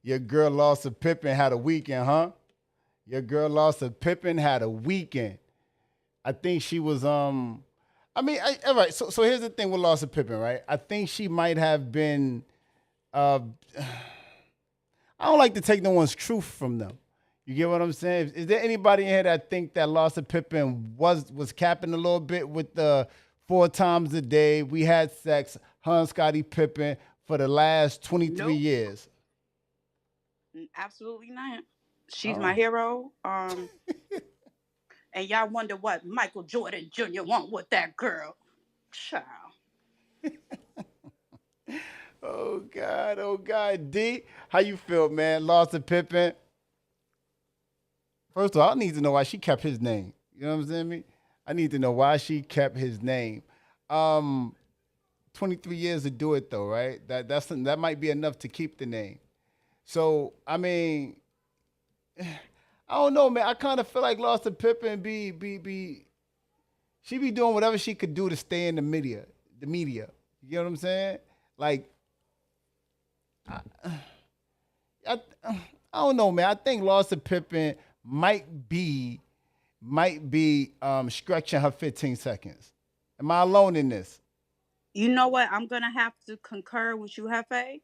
Your girl lost a Pippen had a weekend, huh? Your girl lost a Pippen had a weekend. I think she was all right. So here's the thing with loss of Pippen, right? I think she might have been. Uh, I don't like to take no one's truth from them. You get what I'm saying? Is there anybody in here that think that loss of Pippen was capping a little bit with the 4 times a day we had sex, her and Scottie Pippen for the last 23 Nope, years? absolutely not. She's my Oh. hero. And y'all wonder what Michael Jordan Jr. want with that girl. Child. Oh God. D, how you feel, man? Loss of Pippen. First of all, I need to know why she kept his name. You know what I'm saying? Me? I need to know why she kept his name. Um, 23 years to do it though, right? That might be enough to keep the name. So I mean, I don't know, man. I kind of feel like Lost to Pippen be she be doing whatever she could do to stay in the media. The media. You know what I'm saying? Like I, I don't know, man. I think Lost to Pippen might be stretching her 15 seconds. Am I alone in this? You know what? I'm gonna have to concur with you, Hefe.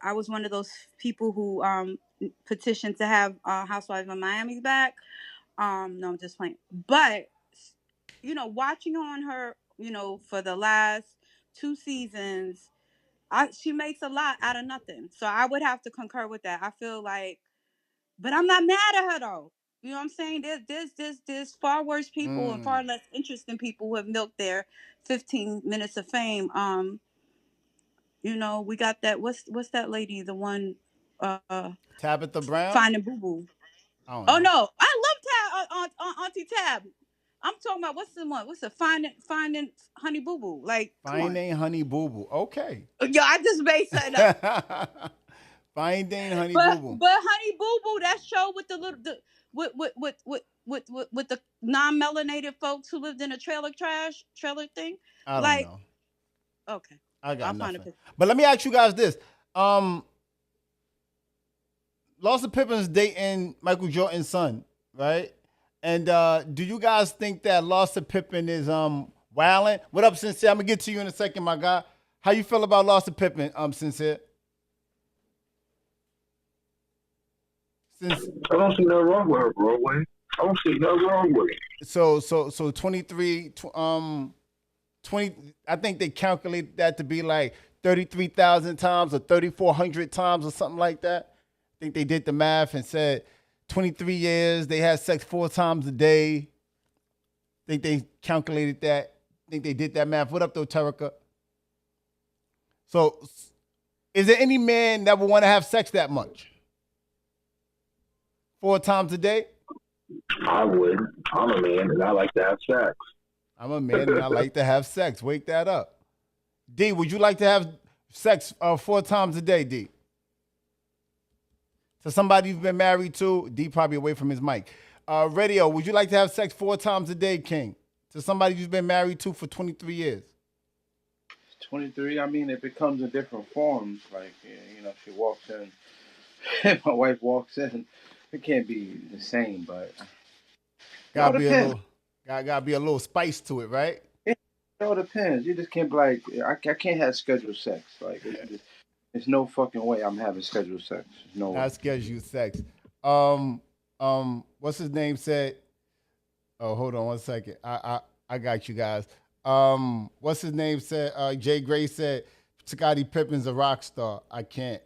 I was one of those people who petitioned to have Housewives of Miami's back. No, I'm just playing. But watching on her, for the last 2 seasons, she makes a lot out of nothing. So I would have to concur with that. I feel like, but I'm not mad at her though. You know what I'm saying? There's far worse people and Mm. far less interesting people who have milked their 15 minutes of fame. We got that. What's that lady? The one, Tabitha Brown? finding Boo Boo. I don't Oh know. no, I love Tab, Auntie Tab. I'm talking about what's the one? What's the finding Honey Boo Boo? Like, come on. Finding Honey Boo Boo. Okay. Yo, I just made something up. Finding Honey But Boo Boo. but Honey Boo Boo, that show with the little with the non-melanated folks who lived in a trailer thing. I don't Like, know. okay, I got I'll find a nothing. picture. But let me ask you guys this. Um, Lawson Pippen's dating Michael Jordan's son, right? And do you guys think that Lawson Pippen is wilding? What up, Sincere? I'm gonna get to you in a second, my guy. How you feel about Lawson Pippen, Sincere? Since I don't see nothing wrong with her, Broadway. I don't see nothing wrong with it. so 23 20, I think they calculate that to be like 33,000 times or 3,400 times or something like that. I think they did the math and said 23 years, they had sex 4 times a day. I think they calculated that. I think they did that math. What up, though, Terica? So, is there any man that would want to have sex that much? 4 times a day? I would. I'm a man and I like to have sex. I'm a man and I like to have sex. Wake that up. D, would you like to have sex 4 times a day, D? To somebody you've been married to, D probably away from his mic. Radio, would you like to have sex 4 times a day, King? To somebody you've been married to for 23 years. 23. I mean, it becomes in different forms. Like, she walks in, my wife walks in. It can't be the same, but it all Gotta be a depends. little, gotta be a little spice to it, right? It all depends. You just can't be like, I can't have scheduled sex. Like, there's no fucking way I'm having scheduled sex. There's no way. Not scheduled sex. What's his name said? Oh, hold on one second. I got you guys. What's his name said? Jay Gray said Scottie Pippen's a rock star. I can't.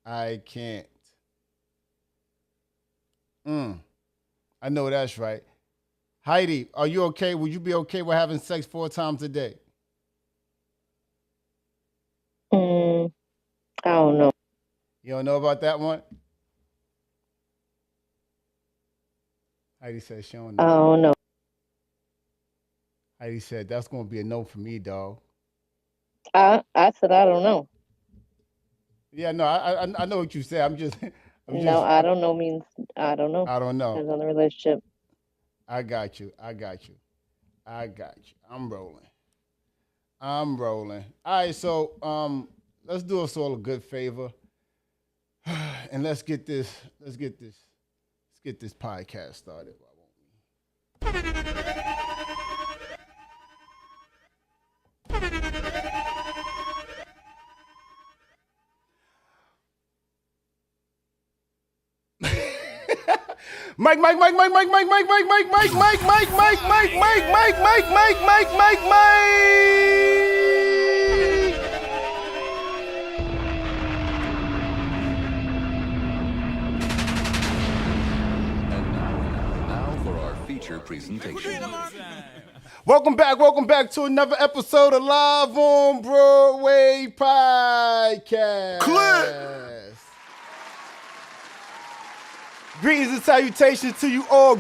I can't. I know that's right. Heidi, are you okay? Would you be okay with having sex 4 times a day? Mm, I don't know. You don't know about that one? Heidi said she don't I know. don't know. Heidi said that's gonna be a no for me, dog. I said I don't know. Yeah, no, I know what you said. I'm just I'm No, just I don't know means I don't know. I don't know. Depends on the relationship. I got you. I got you. I got you. I'm rolling. I'm rolling. All right, so let's do us all a good favor, and let's get this podcast started. Mike. Now for our feature presentation. Welcome back to another episode of Live on Broadway podcast. Greetings and salutations to you all.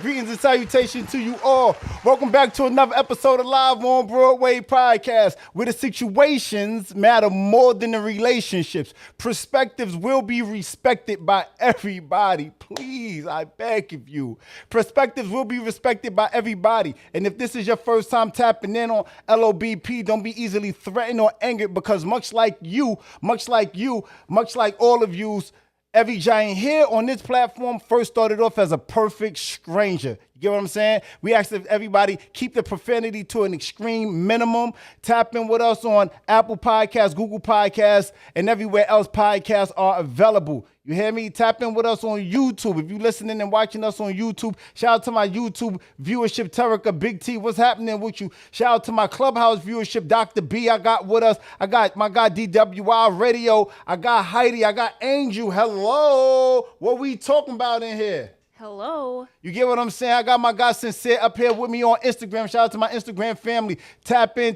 Welcome back to another episode of Live on Broadway podcast, where the situations matter more than the relationships. Perspectives will be respected by everybody. Please, I beg of you. Perspectives will be respected by everybody. And if this is your first time tapping in on LOBP, don't be easily threatened or angered, because much like all of yous, every giant here on this platform first started off as a perfect stranger. You get what I'm saying? We asked everybody keep the profanity to an extreme minimum. Tap in with us on Apple Podcasts, Google Podcasts, and everywhere else podcasts are available. You hear me? Tap in with us on YouTube. If you're listening and watching us on YouTube, shout out to my YouTube viewership, Terica, Big T. What's happening with you? Shout out to my Clubhouse viewership, Dr. B. I got with us. I got my guy DWI Radio. I got Heidi. I got Angel. Hello. What we talking about in here? Hello. You get what I'm saying? I got my guy Sincere up here with me on Instagram. Shout out to my Instagram family. Tap in.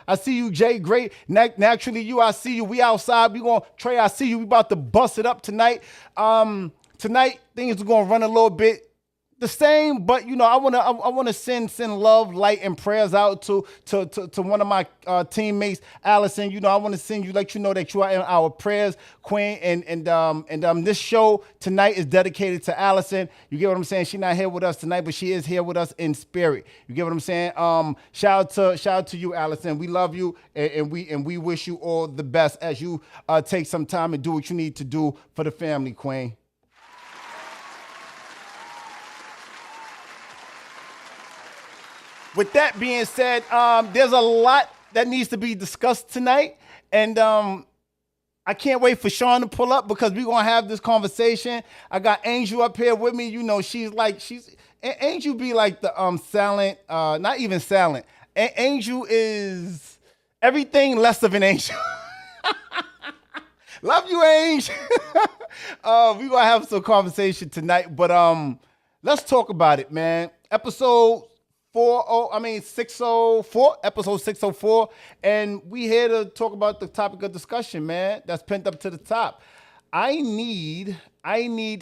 I see you, Jay. Great. Naturally, I see you. We outside. We going to, Trey, I see you. We about to bust it up tonight. Tonight, things are going to run a little bit the same, but I want to send love, light, and prayers out to one of my teammates, Allison. I want to send you, let you know that you are in our prayers, Queen. And this show tonight is dedicated to Allison. You get what I'm saying? She's not here with us tonight, but she is here with us in spirit. You get what I'm saying? Shout out to you, Allison. We love you, and we wish you all the best as you take some time and do what you need to do for the family, Queen. With that being said, there's a lot that needs to be discussed tonight, and I can't wait for Sean to pull up, because we're gonna have this conversation. I got Angel up here with me. Angel be like the silent, not even silent. Angel is everything less of an angel. Love you, Angel. We're gonna have some conversation tonight, but let's talk about it, man. Episode 604, episode 604, and we here to talk about the topic of discussion, man, that's pent up to the top. I need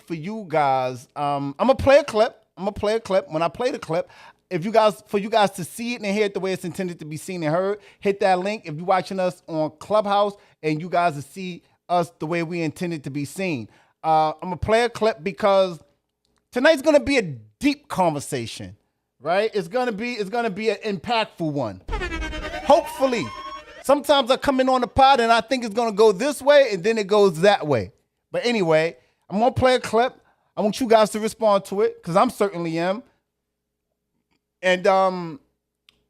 for you guys, I'm gonna play a clip. When I play the clip, for you guys to see it and hear it the way it's intended to be seen and heard, hit that link. If you're watching us on Clubhouse and you guys will see us the way we intended to be seen. I'm gonna play a clip because tonight's gonna be a deep conversation. Right? It's gonna be an impactful one. Hopefully. Sometimes I come in on the pod and I think it's gonna go this way and then it goes that way. But anyway, I'm gonna play a clip. I want you guys to respond to it, because I'm certainly am. And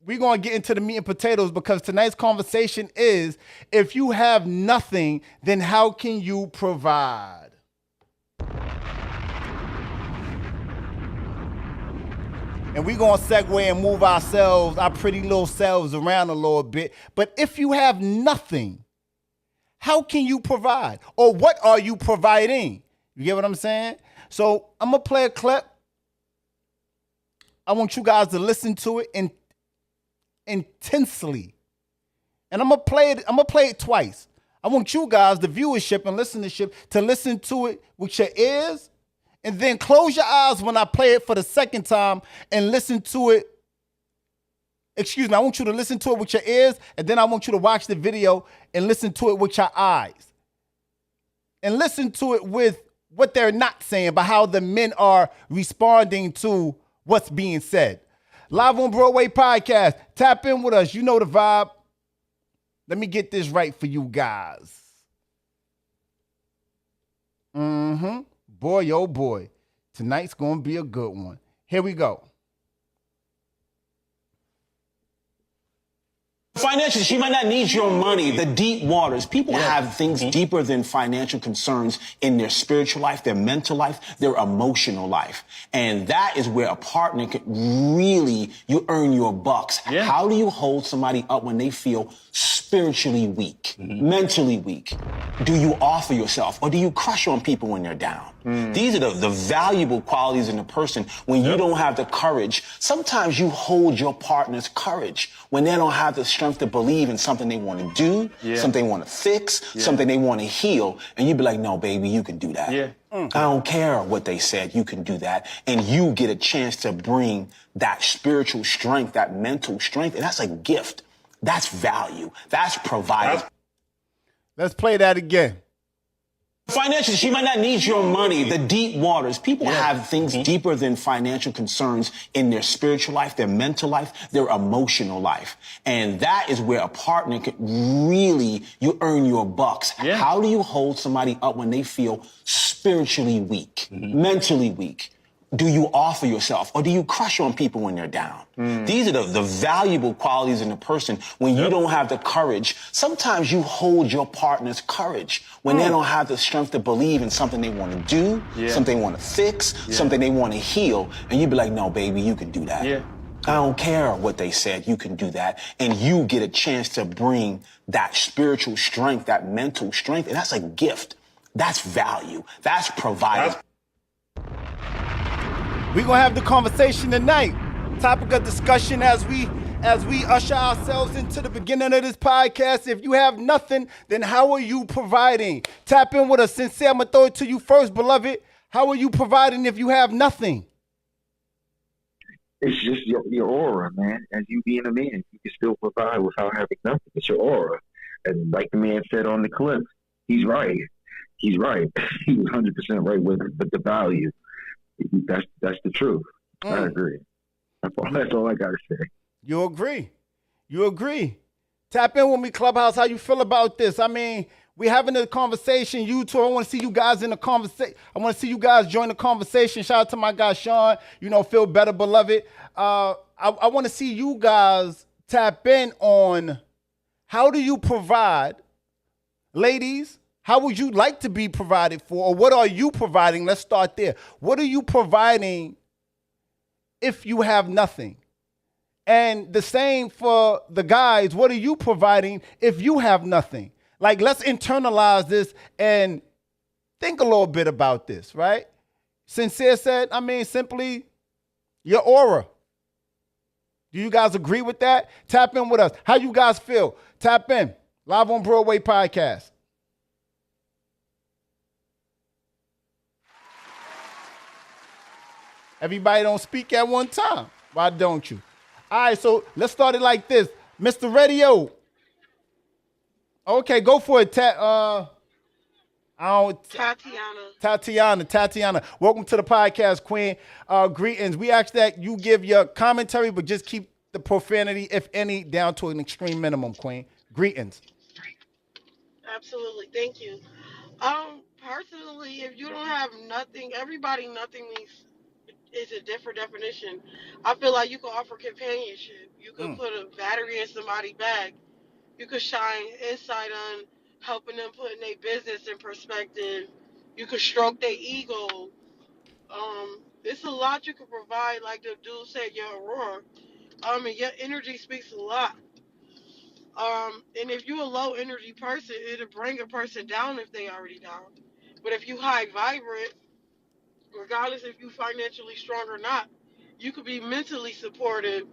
we're gonna get into the meat and potatoes, because tonight's conversation is, if you have nothing, then how can you provide? And we're going to segue and move our pretty little selves around a little bit. But if you have nothing, how can you provide? Or what are you providing? You get what I'm saying? So I'm going to play a clip. I want you guys to listen to it intensely. And I'm going to play it twice. I want you guys, the viewership and listenership, to listen to it with your ears. And then close your eyes when I play it for the second time and listen to it. Excuse me, I want you to listen to it with your ears, and then I want you to watch the video and listen to it with your eyes. And listen to it with what they're not saying, but how the men are responding to what's being said. Live on Broadway podcast. Tap in with us. You know the vibe. Let me get this right for you guys. Boy, oh boy. Tonight's going to be a good one. Here we go. Financially, she might not need your money. The deep waters. People have things deeper than financial concerns in their spiritual life, their mental life, their emotional life. And that is where a partner can really, you earn your bucks. Yeah. How do you hold somebody up when they feel spiritually weak, mentally weak? Do you offer yourself or do you crush on people when they're down? These are the valuable qualities in a person when you don't have the courage. Sometimes you hold your partner's courage when they don't have the strength to believe in something they want to do, something they want to fix, something they want to heal. And you be like, no, baby, you can do that. I don't care what they said. You can do that. And you get a chance to bring that spiritual strength, that mental strength. And that's a gift. That's value. That's providing. Let's play that again. Financially, she might not need your money. The deep waters. People have things deeper than financial concerns in their spiritual life, their mental life, their emotional life. And that is where a partner can really, you earn your bucks. How do you hold somebody up when they feel spiritually weak, mentally weak? Do you offer yourself or do you crush on people when they're down? These are the valuable qualities in a person when you don't have the courage. Sometimes you hold your partner's courage when they don't have the strength to believe in something they want to do, something they want to fix, something they want to heal. And you be like, no, baby, you can do that. I don't care what they said. You can do that. And you get a chance to bring that spiritual strength, that mental strength. And that's a gift. That's value. That's providing. We're going to have the conversation tonight. Topic of discussion as we usher ourselves into the beginning of this podcast. If you have nothing, then how are you providing? Tap in with us. Sincere, I'm going to throw it to you first, beloved. How are you providing if you have nothing? It's just your aura, man. As you being a man, you can still provide without having nothing. It's your aura. And like the man said on the clip, he's right. He's right. He was 100% right with it. But the value, that's the truth. I agree. That's all I got to say. You agree. Tap in with me, Clubhouse. How you feel about this? I mean, we're having a conversation. You two, I want to see you guys in the conversation. I want to see you guys join the conversation. Shout out to my guy, Sean. Feel better, beloved. I want to see you guys tap in on how do you provide, ladies. How would you like to be provided for? Or what are you providing? Let's start there. What are you providing if you have nothing? And the same for the guys. What are you providing if you have nothing? Like, let's internalize this and think a little bit about this, right? Sincere said, simply your aura. Do you guys agree with that? Tap in with us. How you guys feel? Tap in. Live on Broadway podcast. Everybody don't speak at one time. Why don't you? All right, so let's start it like this. Mr. Radio. Okay, go for it. Tatiana. Welcome to the podcast, Queen. Greetings. We ask that you give your commentary, but just keep the profanity, if any, down to an extreme minimum, Queen. Greetings. Absolutely. Thank you. Personally, if you don't have nothing, nothing means is a different definition. I feel like you can offer companionship. You can put a battery in somebody's bag. You could shine insight on helping them put their business in perspective. You could stroke their ego. It's a lot you can provide. Like the dude said, your aurora. And your energy speaks a lot. And if you're a low energy person, it'll bring a person down if they already down. But if you high vibrant, regardless if you financially strong or not, you could be mentally supportive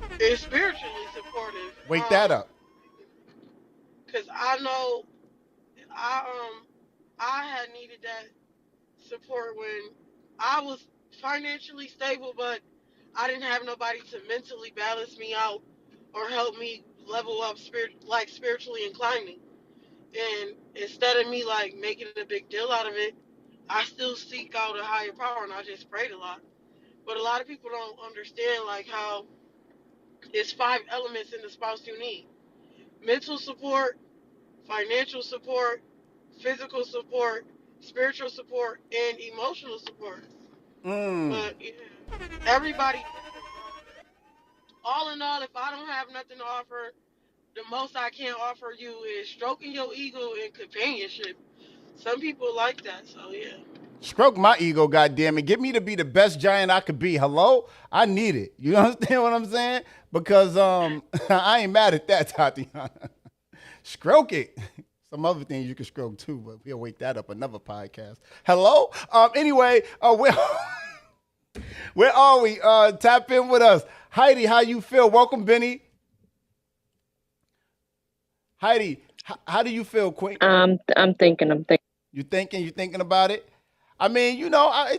and spiritually supportive. Wake that up. Cause I know I had needed that support when I was financially stable, but I didn't have nobody to mentally balance me out or help me level up spiritually and climbing. And instead of me making a big deal out of it, I still seek out a higher power and I just prayed a lot. But a lot of people don't understand how it's 5 elements in the spouse you need. mental support, financial support, physical support, spiritual support, and emotional support. But yeah, everybody different. But all in all, if I don't have nothing to offer, the most I can offer you is stroking your ego and companionship. Some people like that, so yeah. Stroke my ego, goddamn it. Get me to be the best giant I could be. Hello? I need it. You understand what I'm saying? Because I ain't mad at that, Tatiana. Stroke it. Some other things you can stroke too, but we'll wake that up another podcast. Hello? Anyway, where are we? Tap in with us. Heidi, how you feel? Welcome, Benny. Heidi, how do you feel, Queen? I'm thinking. You thinking about it? I mean, you know, I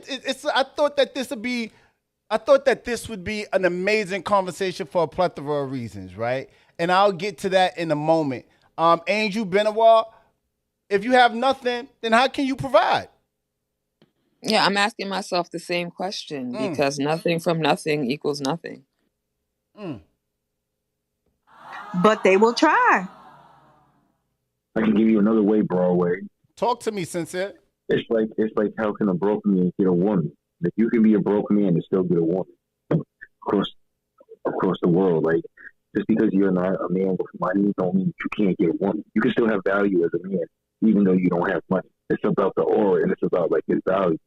thought that this would be an amazing conversation for a plethora of reasons, right? And I'll get to that in a moment. Angel Benawar, if you have nothing, then how can you provide? Yeah, I'm asking myself the same question because nothing from nothing equals nothing. But they will try. I can give you another way, Broadway. Talk to me, Sincere. It's like how can a broke man get a woman? If you can be a broke man and still get a woman across the world, like just because you're not a man with money don't mean you can't get a woman. You can still have value as a man, even though you don't have money. It's about the aura and it's about like his value.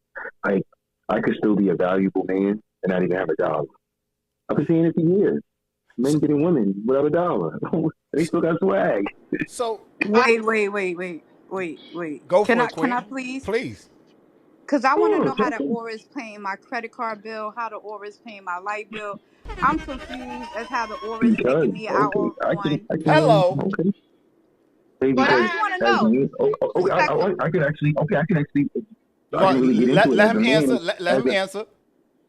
Like I could still be a valuable man and not even have a dollar. I've been saying it for years. Men getting women without a dollar. They still got swag. So Wait. Go for it, Queen. Can I please? Please. Because I want to know how the aura is paying my credit card bill, how the aura is paying my light bill. I'm confused as how the aura is making me out of one. Hello. Okay. But I just want to know. I can actually. Let him answer.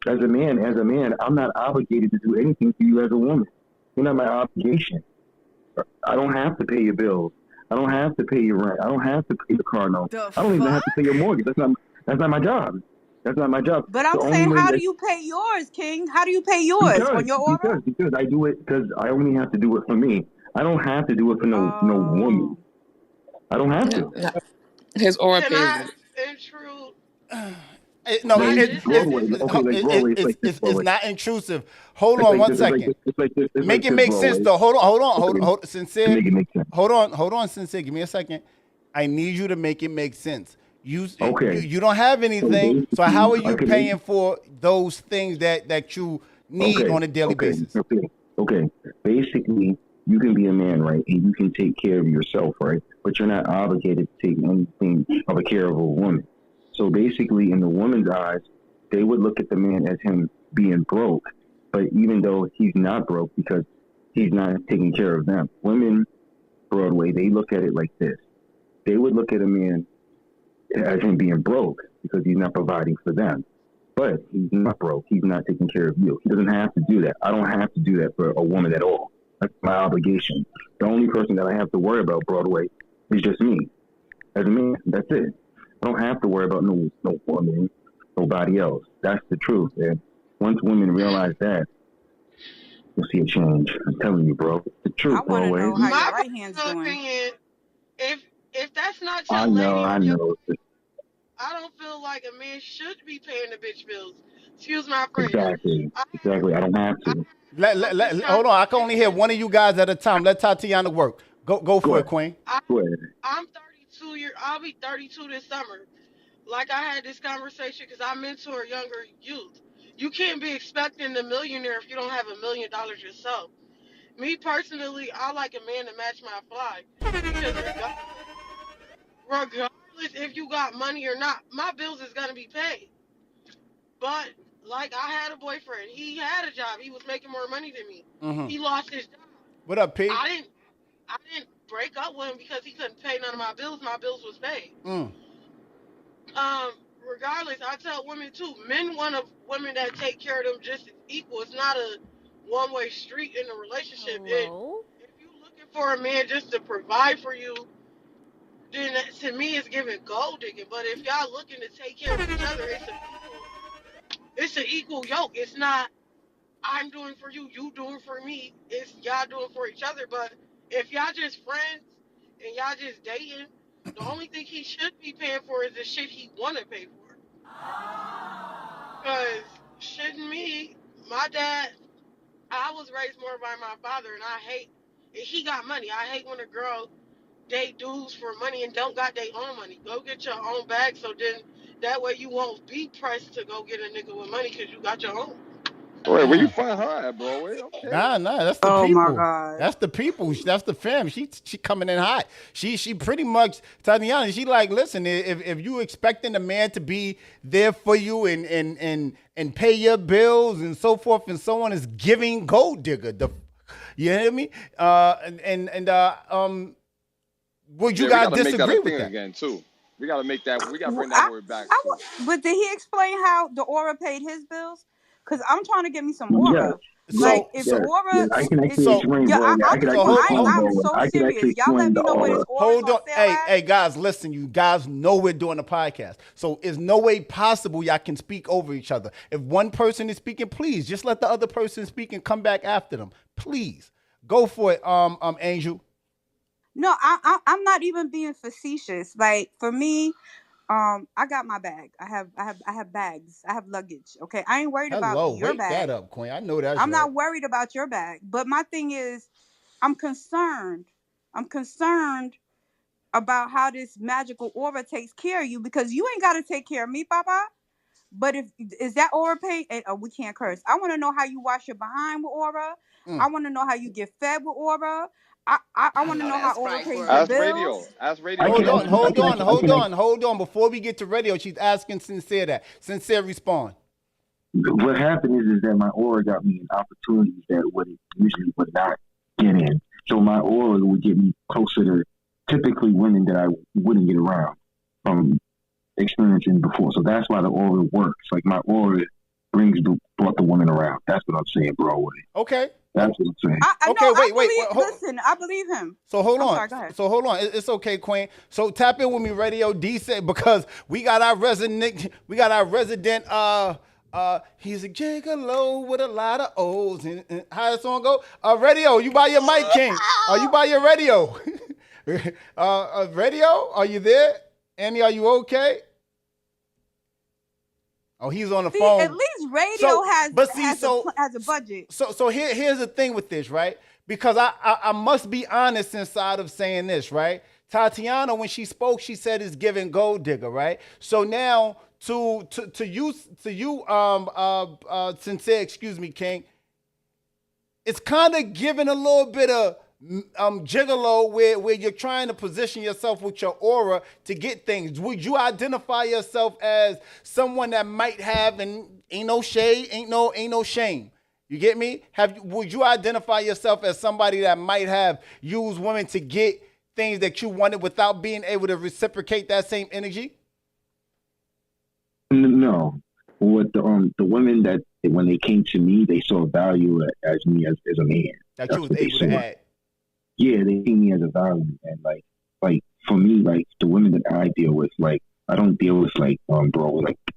As a man, I'm not obligated to do anything for you as a woman. You're not my obligation. I don't have to pay your bills. I don't have to pay your rent. I don't have to pay the car note. I don't even have to pay your mortgage. That's not my job. That's not my job. But I'm saying, how do you pay yours, King? How do you pay yours on your aura? Because I do it because I only have to do it for me. I don't have to do it for no woman. I don't have to. His aura pays it. No, it's not intrusive. Hold on one second. Make it make sense though. Hold on, Sincere. Hold on, Sincere. Give me a second. I need you to make it make sense. You don't have anything, so how are you paying for those things that you need on a daily basis? Okay. Basically, you can be a man, right, and you can take care of yourself, right, but you're not obligated to take anything of a care of a woman. So basically, in the woman's eyes, they would look at the man as him being broke, but even though he's not broke because he's not taking care of them. Women, Broadway, they look at it like this. They would look at a man as him being broke because he's not providing for them. But he's not broke. He's not taking care of you. He doesn't have to do that. I don't have to do that for a woman at all. That's my obligation. The only person that I have to worry about, Broadway, is just me. As a man, that's it. I don't have to worry about no woman, nobody else. That's the truth. And once women realize that, you'll see a change. I'm telling you, bro. It's the truth, Broadway. I want to know how your right hand's doing. If that's not your lady, I know. I don't feel like a man should be paying the bitch bills. Excuse my phrase. Exactly. I don't have to. Hold on. I can only hear one of you guys at a time. Let Tatiana work. Go for it, Queen. I'm 32 I'll be 32 this summer. Like I had this conversation because I mentor younger youth. You can't be expecting a millionaire if you don't have $1 million yourself. Me personally, I like a man to match my fly. Because regardless if you got money or not, my bills is going to be paid. But like I had a boyfriend. He had a job. He was making more money than me. Mm-hmm. He lost his job. What up, P? I didn't break up with him because he couldn't pay none of my bills. My bills was paid. Regardless, I tell women too, men want women that take care of them just as equal. It's not a one-way street in a relationship. If you're looking for a man just to provide for you, then that, to me, it's giving gold digging. But if y'all looking to take care of each other, it's an equal yoke. It's not I'm doing for you, you doing for me. It's y'all doing for each other. But If y'all just friends and y'all just dating, the only thing he should be paying for is the shit he wanna pay for. Cause shouldn't me, my dad, I was raised more by my father, and I hate. And he got money. I hate when a girl date dudes for money and don't got their own money. Go get your own bag, so then that way you won't be pressed to go get a nigga with money because you got your own. Wait, where you find her at, Broadway? Okay. Nah, that's the Oh my people. God. That's the people. That's the fam. She coming in hot. She pretty much, Tatiana, she like, listen, if you expecting a man to be there for you and pay your bills and so forth and so on, is giving gold digger. You hear me? Would you guys disagree with that again too? We gotta make that. We gotta bring that word back. But did he explain how the aura paid his bills? Because I'm trying to get me some aura. Yeah. Like if the aura, I can actually explain. I'm so I can serious. actually Y'all let me explain know the where this aura. aura. Hold on. Hey, guys, listen. You guys know we're doing a podcast. So there's no way possible y'all can speak over each other. If one person is speaking, please just let the other person speak and come back after them. Please. Go for it, Angel. No, I'm not even being facetious. Like for me, I got my bag. I have bags. I have luggage. Okay, I ain't worried about your wake bag. that up, Queen. I know that's I'm right. not worried about your bag. But my thing is, I'm concerned. I'm concerned about how this magical aura takes care of you, because you ain't got to take care of me, Papa. But is that aura paid? We can't curse. I want to know how you wash your behind with aura. I want to know how you get fed with aura. I want to know how aura pays your bills. Ask radio. Hold on. Before we get to radio, she's asking Sincere that. Sincere, respond. What happened is that my aura got me in opportunities that usually would not get in. So my aura would get me closer to typically women that I wouldn't get around from experiencing before. So that's why the aura works. Like my aura brought the woman around. That's what I'm saying, Broadway. Okay. That's what I'm saying. Listen, I believe him. So hold on. Sorry, go ahead. So hold on. It's okay, Queen. So tap in with me, radio. D said, because we got our resident. He's a gigolo with a lot of O's. And how that song go? Radio. You buy your mic, King. You buy your radio. Radio. Are you there? Annie, are you okay? Oh, he's on the phone. At least radio has a budget. So here's the thing with this, right? Because I must be honest inside of saying this, right? Tatiana, when she spoke, she said it's giving gold digger, right? So now to you, Sincere, excuse me, King, it's kind of giving a little bit of gigolo where you're trying to position yourself with your aura to get things. Would you identify yourself as someone that might have, and ain't no shade, ain't no shame? You get me? Would you identify yourself as somebody that might have used women to get things that you wanted without being able to reciprocate that same energy? No. What the women that when they came to me, they saw value as me as a man. That you was able to add. Yeah, they see me as a value, and like for me, like the women that I deal with, like I don't deal with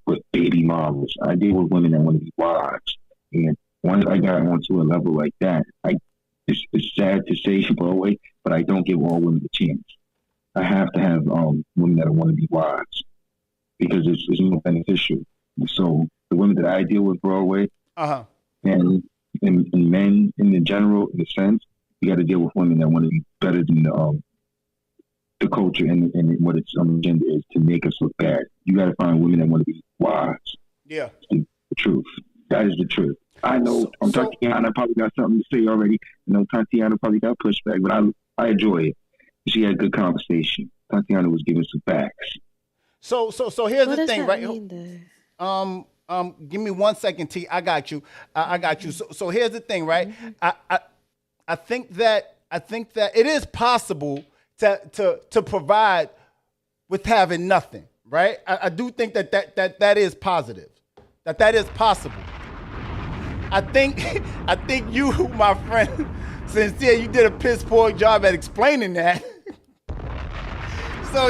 with baby mamas. I deal with women that want to be wives, and once I got onto a level like that, it's sad to say, Broadway, but I don't give all women a chance. I have to have women that want to be wives because it's more beneficial. So the women that I deal with, Broadway, and men in the general, in the sense. You got to deal with women that want to be better than the culture and what its agenda is to make us look bad. You got to find women that want to be wives. Yeah, the truth. That is the truth. I know. Tatiana probably got something to say already. I know Tatiana probably got pushback, but I enjoy it. She had a good conversation. Tatiana was giving some facts. So here's the thing, right? Give me 1 second, T. I got you. I got you. So here's the thing, right? I think that it is possible to provide with having nothing, right? I do think that is positive. That is possible. I think you, my friend, Sincere, you did a piss poor job at explaining that. So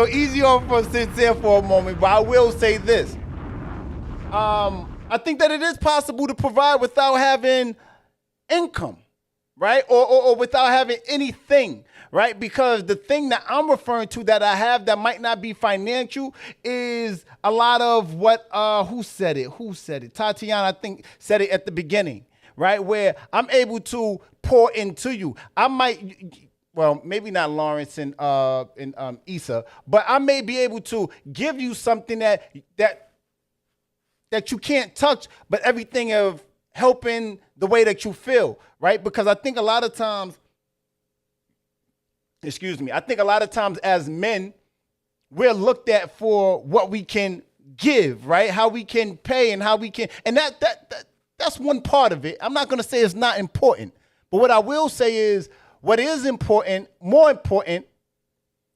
easy on for Sincere for a moment, but I will say this. I think that it is possible to provide without having income. right? Or without having anything, right? Because the thing that I'm referring to that I have that might not be financial is a lot of what, who said it? Who said it? Tatiana, I think, said it at the beginning, right? Where I'm able to pour into you. I might, well, maybe not Lawrence and Issa, but I may be able to give you something that you can't touch, but everything of helping the way that you feel, right? Because I think a lot of times, I think a lot of times as men, we're looked at for what we can give, right? How we can pay and how we can, and that's one part of it. I'm not gonna say it's not important, but what I will say is what is important, more important,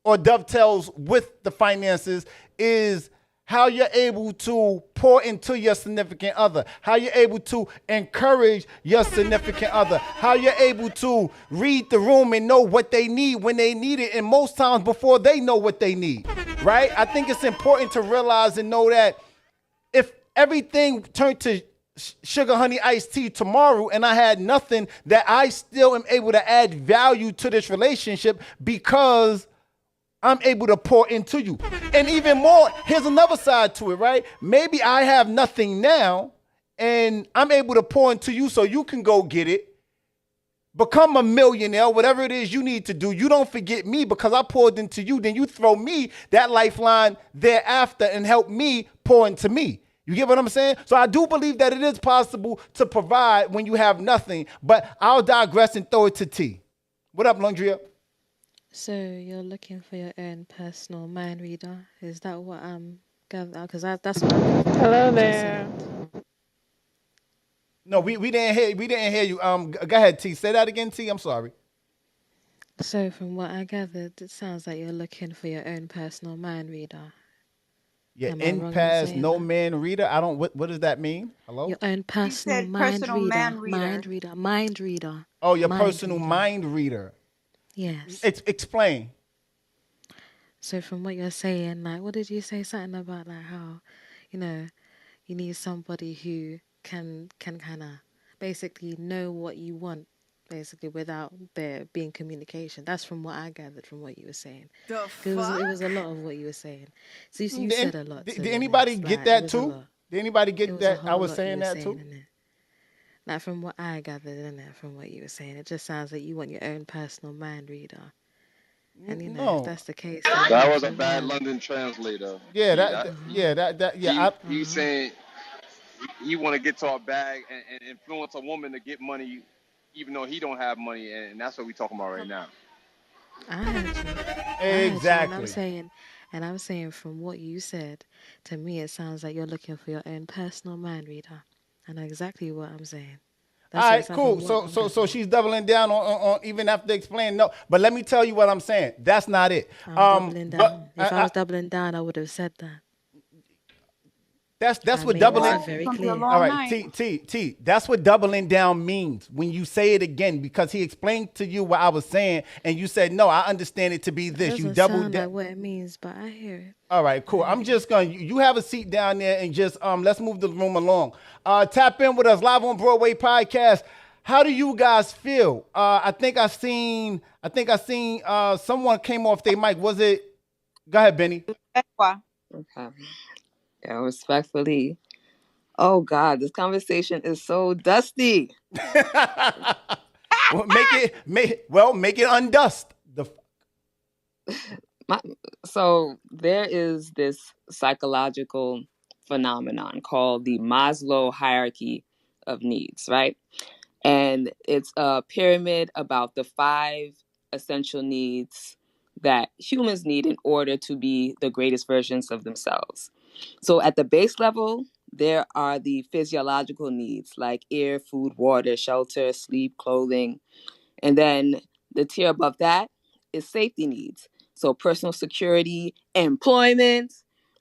or dovetails with the finances is how you're able to pour into your significant other, how you're able to encourage your significant other, how you're able to read the room and know what they need when they need it, and most times before they know what they need, right? I think it's important to realize and know that if everything turned to sugar honey iced tea tomorrow and I had nothing, that I still am able to add value to this relationship because I'm able to pour into you. And even more, here's another side to it, right? Maybe I have nothing now and I'm able to pour into you so you can go get it, become a millionaire, whatever it is you need to do. You don't forget me because I poured into you. Then you throw me that lifeline thereafter and help me pour into me. You get what I'm saying? So I do believe that it is possible to provide when you have nothing, but I'll digress and throw it to T. What up, Lundria? So you're looking for your own personal mind reader? Is that what I'm gathering? Because that's what I'm gathering. Hello there. No, we didn't hear you. Go ahead, T. Say that again, T. I'm sorry. So from what I gathered, it sounds like you're looking for your own personal mind reader. Your in-pass, no man reader. I don't. What does that mean? Hello. Your own personal mind reader. Mind reader. Oh, your personal mind reader. Yes. Explain. So from what you're saying, like, what did you say? Something about like how, you need somebody who can kind of basically know what you want, basically without there being communication. That's from what I gathered from what you were saying. It was a lot of what you were saying. So you said a lot. Did anybody get that too? Did anybody get that? I was saying that too. Like from what I gathered in there, from what you were saying, it just sounds like you want your own personal mind reader. And if that's the case, that was a bad London translator. He's saying he want to get to a bag and influence a woman to get money, even though he don't have money, and that's what we talking about right now. I heard you. Exactly. I'm saying from what you said, to me it sounds like you're looking for your own personal mind reader. I know exactly what I'm saying. All right, cool. So she's doubling down on even after explaining. No, but let me tell you what I'm saying. That's not it. Doubling down. If I was doubling down, I would have said that. That's what doubling. Very clear. All right, T. That's what doubling down means when you say it again, because he explained to you what I was saying, and you said no. I understand it to be this. You doubled down. Like what it means, but I hear it. All right, cool. I'm just gonna. You have a seat down there, and just let's move the room along. Tap in with us live on Broadway podcast. How do you guys feel? I think I seen someone came off their mic. Was it? Go ahead, Benny. Okay. Yeah, respectfully. Oh God, this conversation is so dusty. Make it undust. So there is this psychological phenomenon called the Maslow hierarchy of needs, right? And it's a pyramid about the 5 essential needs that humans need in order to be the greatest versions of themselves. So at the base level, there are the physiological needs like air, food, water, shelter, sleep, clothing. And then the tier above that is safety needs. So personal security, employment,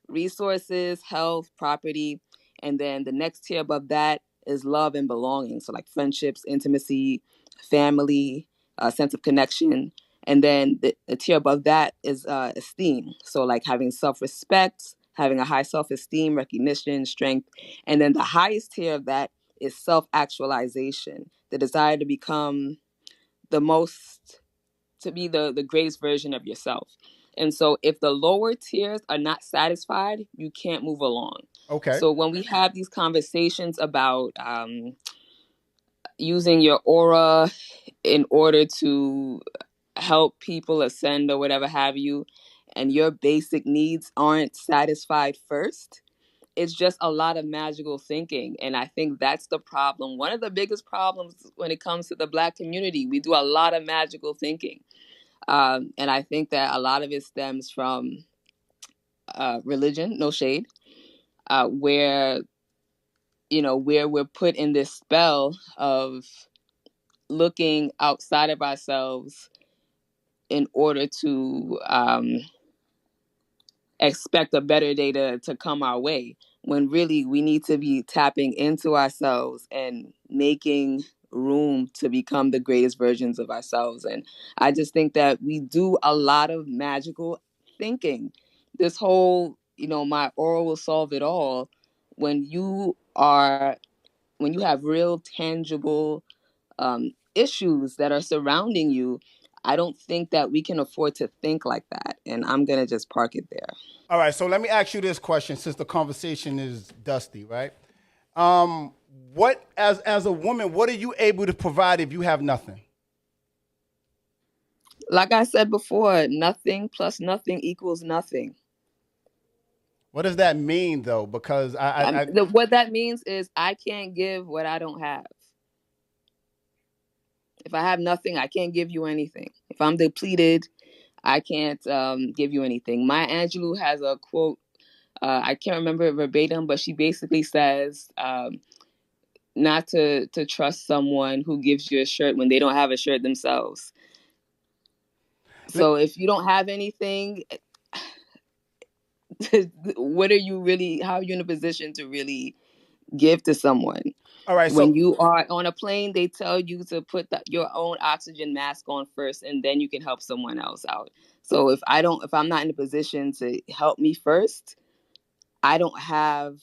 resources, health, property. And then the next tier above that is love and belonging. So like friendships, intimacy, family, a sense of connection. And then the tier above that is esteem. So like having self-respect, having a high self-esteem, recognition, strength. And then the highest tier of that is self-actualization, the desire to become the most, to be the greatest version of yourself. And so if the lower tiers are not satisfied, you can't move along. Okay. So when we have these conversations about using your aura in order to help people ascend or whatever have you, and your basic needs aren't satisfied first, it's just a lot of magical thinking. And I think that's the problem. One of the biggest problems when it comes to the Black community, we do a lot of magical thinking. And I think that a lot of it stems from religion, no shade, where, where we're put in this spell of looking outside of ourselves in order to expect a better day to come our way, when really we need to be tapping into ourselves and making room to become the greatest versions of ourselves. And I just think that we do a lot of magical thinking. This whole, my aura will solve it all. When you have real tangible issues that are surrounding you, I don't think that we can afford to think like that. And I'm going to just park it there. All right, so let me ask you this question since the conversation is dusty, right? What, as a woman, what are you able to provide if you have nothing? Like I said before, nothing plus nothing equals nothing. What does that mean, though? Because what that means is I can't give what I don't have. If I have nothing, I can't give you anything. If I'm depleted, I can't give you anything. Maya Angelou has a quote. I can't remember it verbatim, but she basically says not to trust someone who gives you a shirt when they don't have a shirt themselves. So if you don't have anything, what are you really? How are you in a position to really give to someone? All right. When you are on a plane, they tell you to put your own oxygen mask on first, and then you can help someone else out. So if I'm not in a position to help me first, I don't have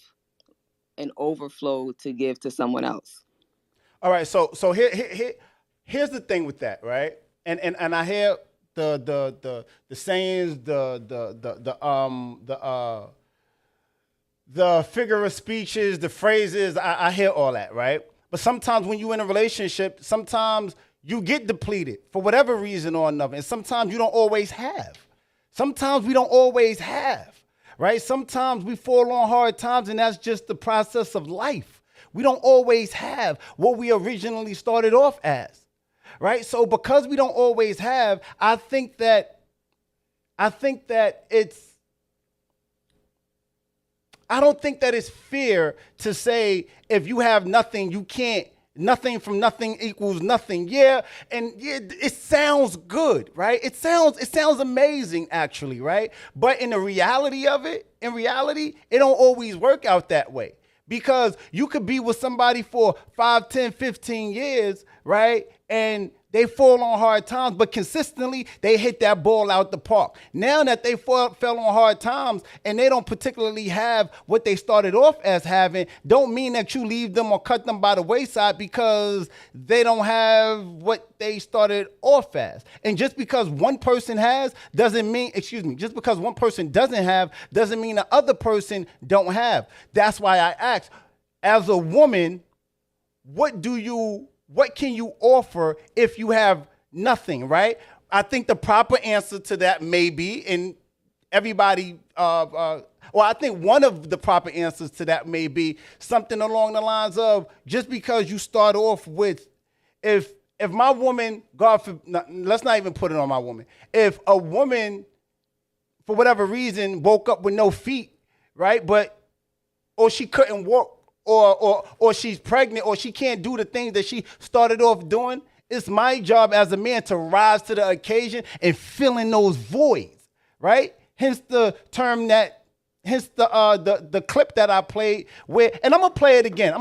an overflow to give to someone else. All right. So here's the thing with that, right? And I hear the sayings, the figure of speeches, the phrases, I hear all that, right? But sometimes when you're in a relationship, sometimes you get depleted for whatever reason or another. And sometimes you don't always have. Sometimes we don't always have, right? Sometimes we fall on hard times, and that's just the process of life. We don't always have what we originally started off as, right? So because we don't always have, I think that I don't think that it's fair to say if you have nothing, you can't, nothing from nothing equals nothing. Yeah, and yeah, it sounds good, right? It sounds amazing, actually, right? But in the reality of it, it don't always work out that way. Because you could be with somebody for 5, 10, 15 years, right? And they fall on hard times, but consistently they hit that ball out the park. Now that they fell on hard times and they don't particularly have what they started off as having, don't mean that you leave them or cut them by the wayside because they don't have what they started off as. And just because one person has just because one person doesn't have doesn't mean the other person don't have. That's why I asked, as a woman, what can you offer if you have nothing, right? I think the proper answer to that may be, and everybody, I think one of the proper answers to that may be something along the lines of, just because you start off with, if my woman, let's not even put it on my woman. If a woman, for whatever reason, woke up with no feet, right? Or she couldn't walk, or she's pregnant, or she can't do the things that she started off doing, it's my job as a man to rise to the occasion and fill in those voids, right? Hence the clip that I played and I'm gonna play it again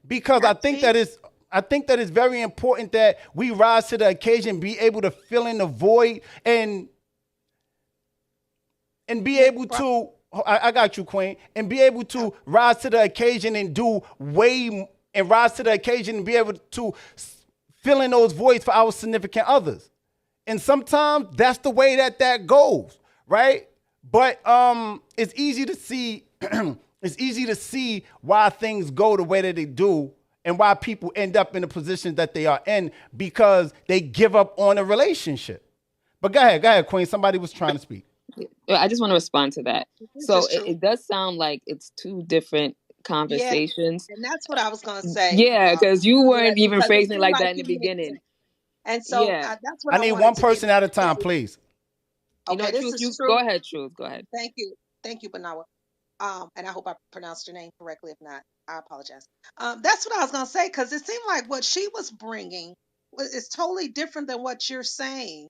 because I think that it's very important that we rise to the occasion, be able to fill in the void and be able to. I got you, Queen. And be able to rise to the occasion and rise to the occasion and be able to filling those voids for our significant others. And sometimes that's the way that goes, right? But it's easy to see it's easy to see why things go the way that they do and why people end up in the positions that they are in because they give up on a relationship. But go ahead, Queen. Somebody was trying to speak. I just want to respond to that. So it does sound like it's two different conversations. Yeah, and that's what I was going to say. Yeah, because you weren't even because phrasing it like that in the you didn't. beginning. And so Yeah. that's what I need one person at a time, please. Okay, this Truth, is true. Go ahead, Truth. Go ahead. Thank you, Banawa. And I hope I pronounced your name correctly. If not, I apologize. That's what I was going to say because it seemed like what she was bringing is totally different than what you're saying.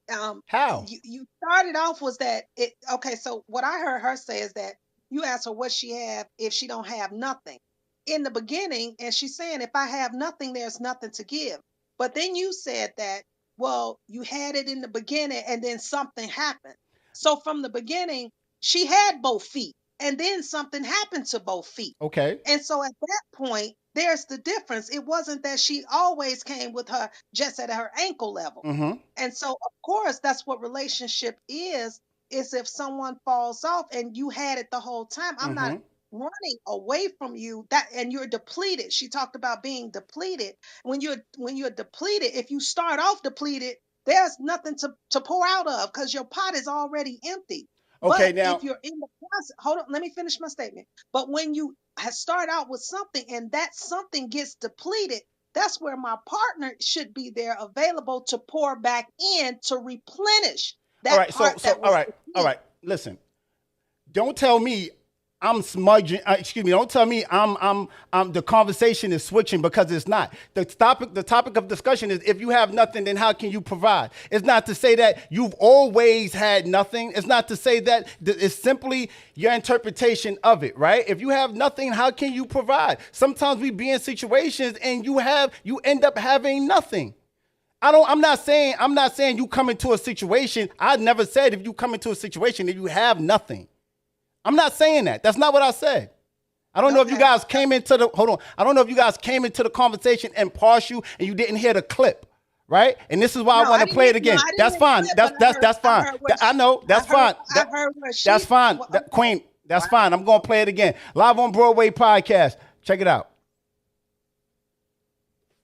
How? You started off was that it okay, so what I heard her say is that you asked her what she have if she don't have nothing in the beginning, and she's saying if I have nothing there's nothing to give. But then you said that, well, you had it in the beginning and then something happened. So from the beginning she had both feet and then something happened to both feet. Okay. And so at that point there's the difference. It wasn't that she always came with her just at her ankle level. Mm-hmm. And so, of course, that's what relationship is if someone falls off and you had it the whole time. I'm not running away from you and you're depleted. She talked about being depleted. When you're depleted, if you start off depleted, there's nothing to pour out of because your pot is already empty. Okay, but now if you're in the process, hold on, let me finish my statement. But when you start out with something and that something gets depleted, that's where my partner should be there available to pour back in to replenish that all right, part so that was all right. Listen, don't tell me I'm smudging. Don't tell me I'm the conversation is switching because it's not. The topic of discussion is if you have nothing, then how can you provide? It's not to say that you've always had nothing. It's not to say that it's simply your interpretation of it, right? If you have nothing, how can you provide? Sometimes we be in situations and you end up having nothing. I'm not saying you come into a situation. I never said if you come into a situation that you have nothing. I'm not saying that. That's not what I said. I don't know if you guys came into the I don't know if you guys came into the conversation and partial and you didn't hear the clip, right? And this is why I want to play it again. That's fine. That's fine. I know. That's fine. That's fine. Queen, that's fine. I'm going to play it again. Live on Broadway podcast. Check it out.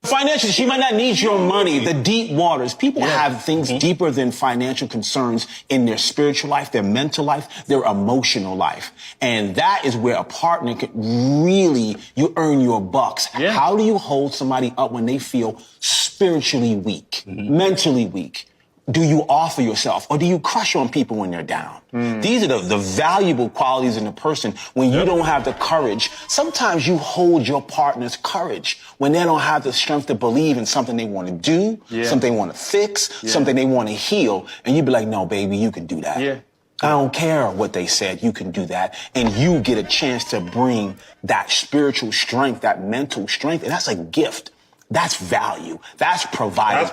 Financially, she might not need your money. The deep waters. People have things deeper than financial concerns in their spiritual life, their mental life, their emotional life. And that is where a partner can really, you earn your bucks. Yeah. How do you hold somebody up when they feel spiritually weak, mentally weak? Do you offer yourself or do you crush on people when they're down? These are the valuable qualities in a person when you don't have the courage. Sometimes you hold your partner's courage when they don't have the strength to believe in something they want to do, something they want to fix, something they want to heal. And you be like, no, baby, you can do that. Yeah. I don't care what they said. You can do that. And you get a chance to bring that spiritual strength, that mental strength. And that's a gift. That's value. That's providing.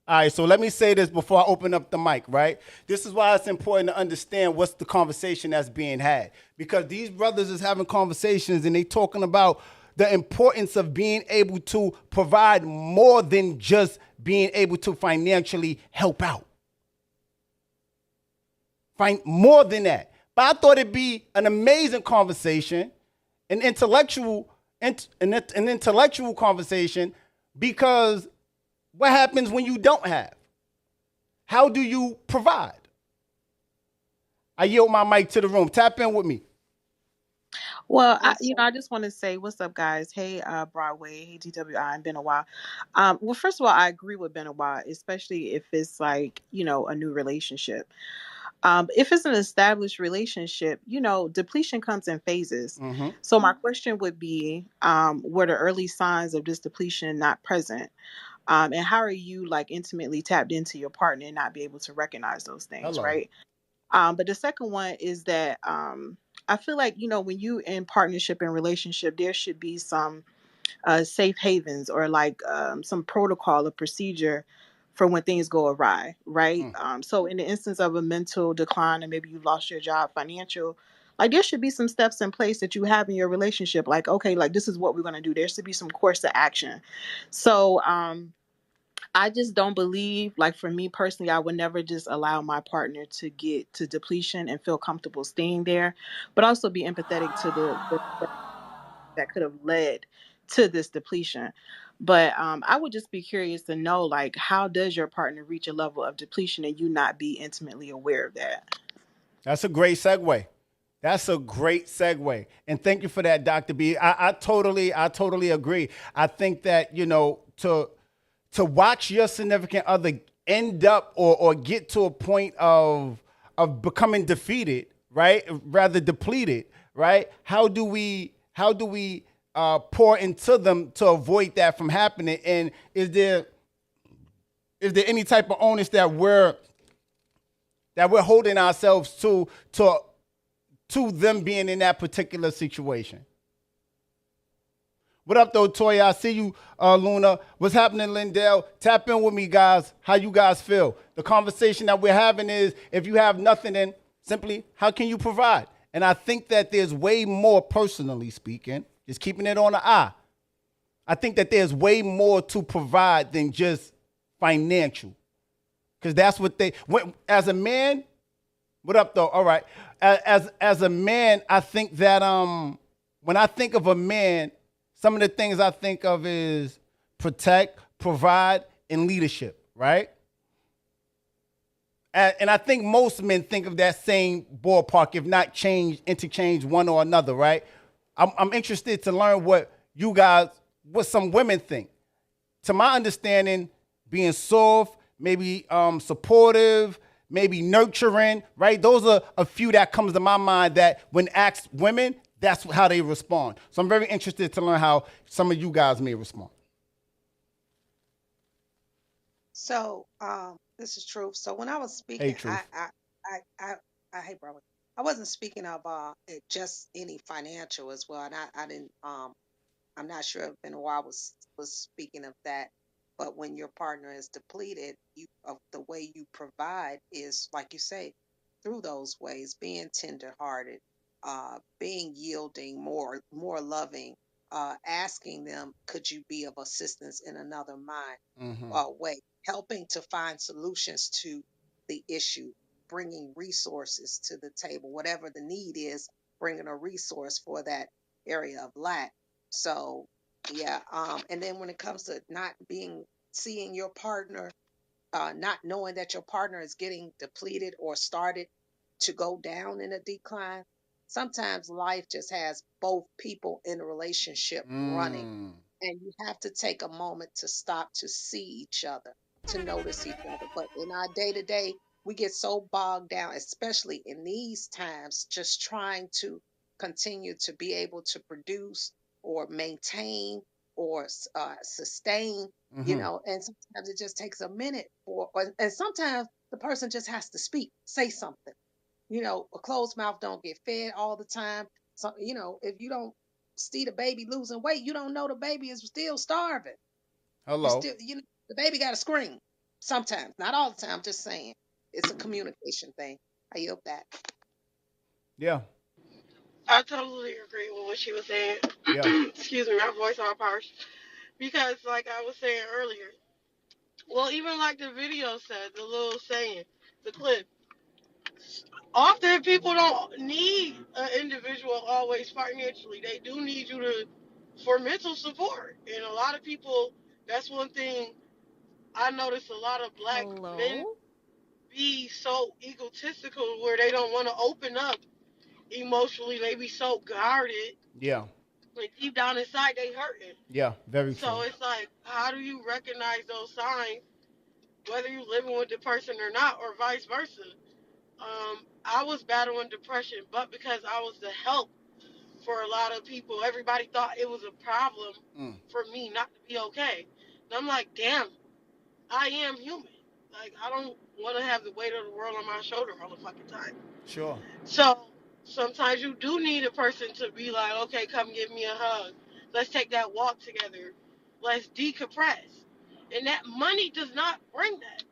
All right, so let me say this before I open up the mic, right? This is why it's important to understand what's the conversation that's being had. Because these brothers is having conversations and they talking about the importance of being able to provide more than just being able to financially help out. Find more than that. But I thought it'd be an amazing conversation, an intellectual conversation, because what happens when you don't have? How do you provide? I yield my mic to the room. Tap in with me. Well, I just want to say, what's up, guys? Hey, Broadway. Hey, DWI. It's been a while. Well, first of all, I agree with been a while, especially if it's like, a new relationship. If it's an established relationship, depletion comes in phases. Mm-hmm. So my question would be, were the early signs of this depletion not present? And how are you intimately tapped into your partner and not be able to recognize those things, right? But the second one is that I feel like, when you in partnership and relationship, there should be some safe havens or some protocol or procedure for when things go awry, right? So in the instance of a mental decline and maybe you lost your job, financial, there should be some steps in place that you have in your relationship. Okay, this is what we're going to do. There should be some course of action. So I just don't believe, like for me personally, I would never just allow my partner to get to depletion and feel comfortable staying there, but also be empathetic to the that could have led to this depletion. But I would just be curious to know, like, how does your partner reach a level of depletion and you not be intimately aware of that? That's a great segue. That's a great segue. And thank you for that, Dr. B. I totally agree. I think that, to watch your significant other end up or get to a point of becoming defeated, right? Rather depleted, right? How do we pour into them to avoid that from happening? And is there any type of onus that we're holding ourselves to them being in that particular situation? What up, though, Toya? I see you, Luna. What's happening, Lindell? Tap in with me, guys. How you guys feel? The conversation that we're having is, if you have nothing, then simply, how can you provide? And I think that there's way more, personally speaking, just keeping it on the eye. I think that there's way more to provide than just financial. Because that's what as a man, what up, though? All right. As a man, I think that when I think of a man, some of the things I think of is protect, provide, and leadership, right? And I think most men think of that same ballpark, if not interchange one or another, right? I'm interested to learn what some women think. To my understanding, being soft, maybe supportive, maybe nurturing, right? Those are a few that comes to my mind that when asked women, that's how they respond. So I'm very interested to learn how some of you guys may respond. So, this is Truth. So when I was Hey, speaking, Truth. I hate Broadway. I wasn't speaking of just any financial as well, and I didn't. I'm not sure if been a while was speaking of that. But when your partner is depleted, the way you provide is like you say, through those ways, being tenderhearted, being yielding, more loving, asking them, could you be of assistance in another way, helping to find solutions to the issue, bringing resources to the table, whatever the need is, bringing a resource for that area of lack. So, yeah. And then when it comes to seeing your partner, not knowing that your partner is getting depleted or started to go down in a decline, sometimes life just has both people in a relationship running. And you have to take a moment to stop to see each other, to notice each other. But in our day to day, we get so bogged down, especially in these times, just trying to continue to be able to produce or maintain or sustain, and sometimes it just takes a minute and sometimes the person just has to speak, say something. A closed mouth don't get fed all the time. So, if you don't see the baby losing weight, you don't know the baby is still starving. You Hello. still, the baby got to scream sometimes, not all the time. Just saying, it's a communication thing. I yield that. Yeah. I totally agree with what she was saying. Yeah. Excuse me, my voice all harsh. Because, like I was saying earlier, well, even like the video said, the little saying, the clip, often people don't need an individual always financially. They do need you for mental support. And a lot of people, that's one thing I notice a lot of black men Hello? be so egotistical where they don't want to open up emotionally. They be so guarded. Yeah. Like deep down inside, they hurting. Yeah. Very So true. it's like, how do you recognize those signs, whether you're living with the person or not, or vice versa? I was battling depression, but because I was the help for a lot of people, everybody thought it was a problem Mm. for me not to be okay. And I'm like, damn, I am human. Like, I don't want to have the weight of the world on my shoulder all the fucking time. Sure. So sometimes you do need a person to be like, okay, come give me a hug. Let's take that walk together. Let's decompress. And that money does not bring that.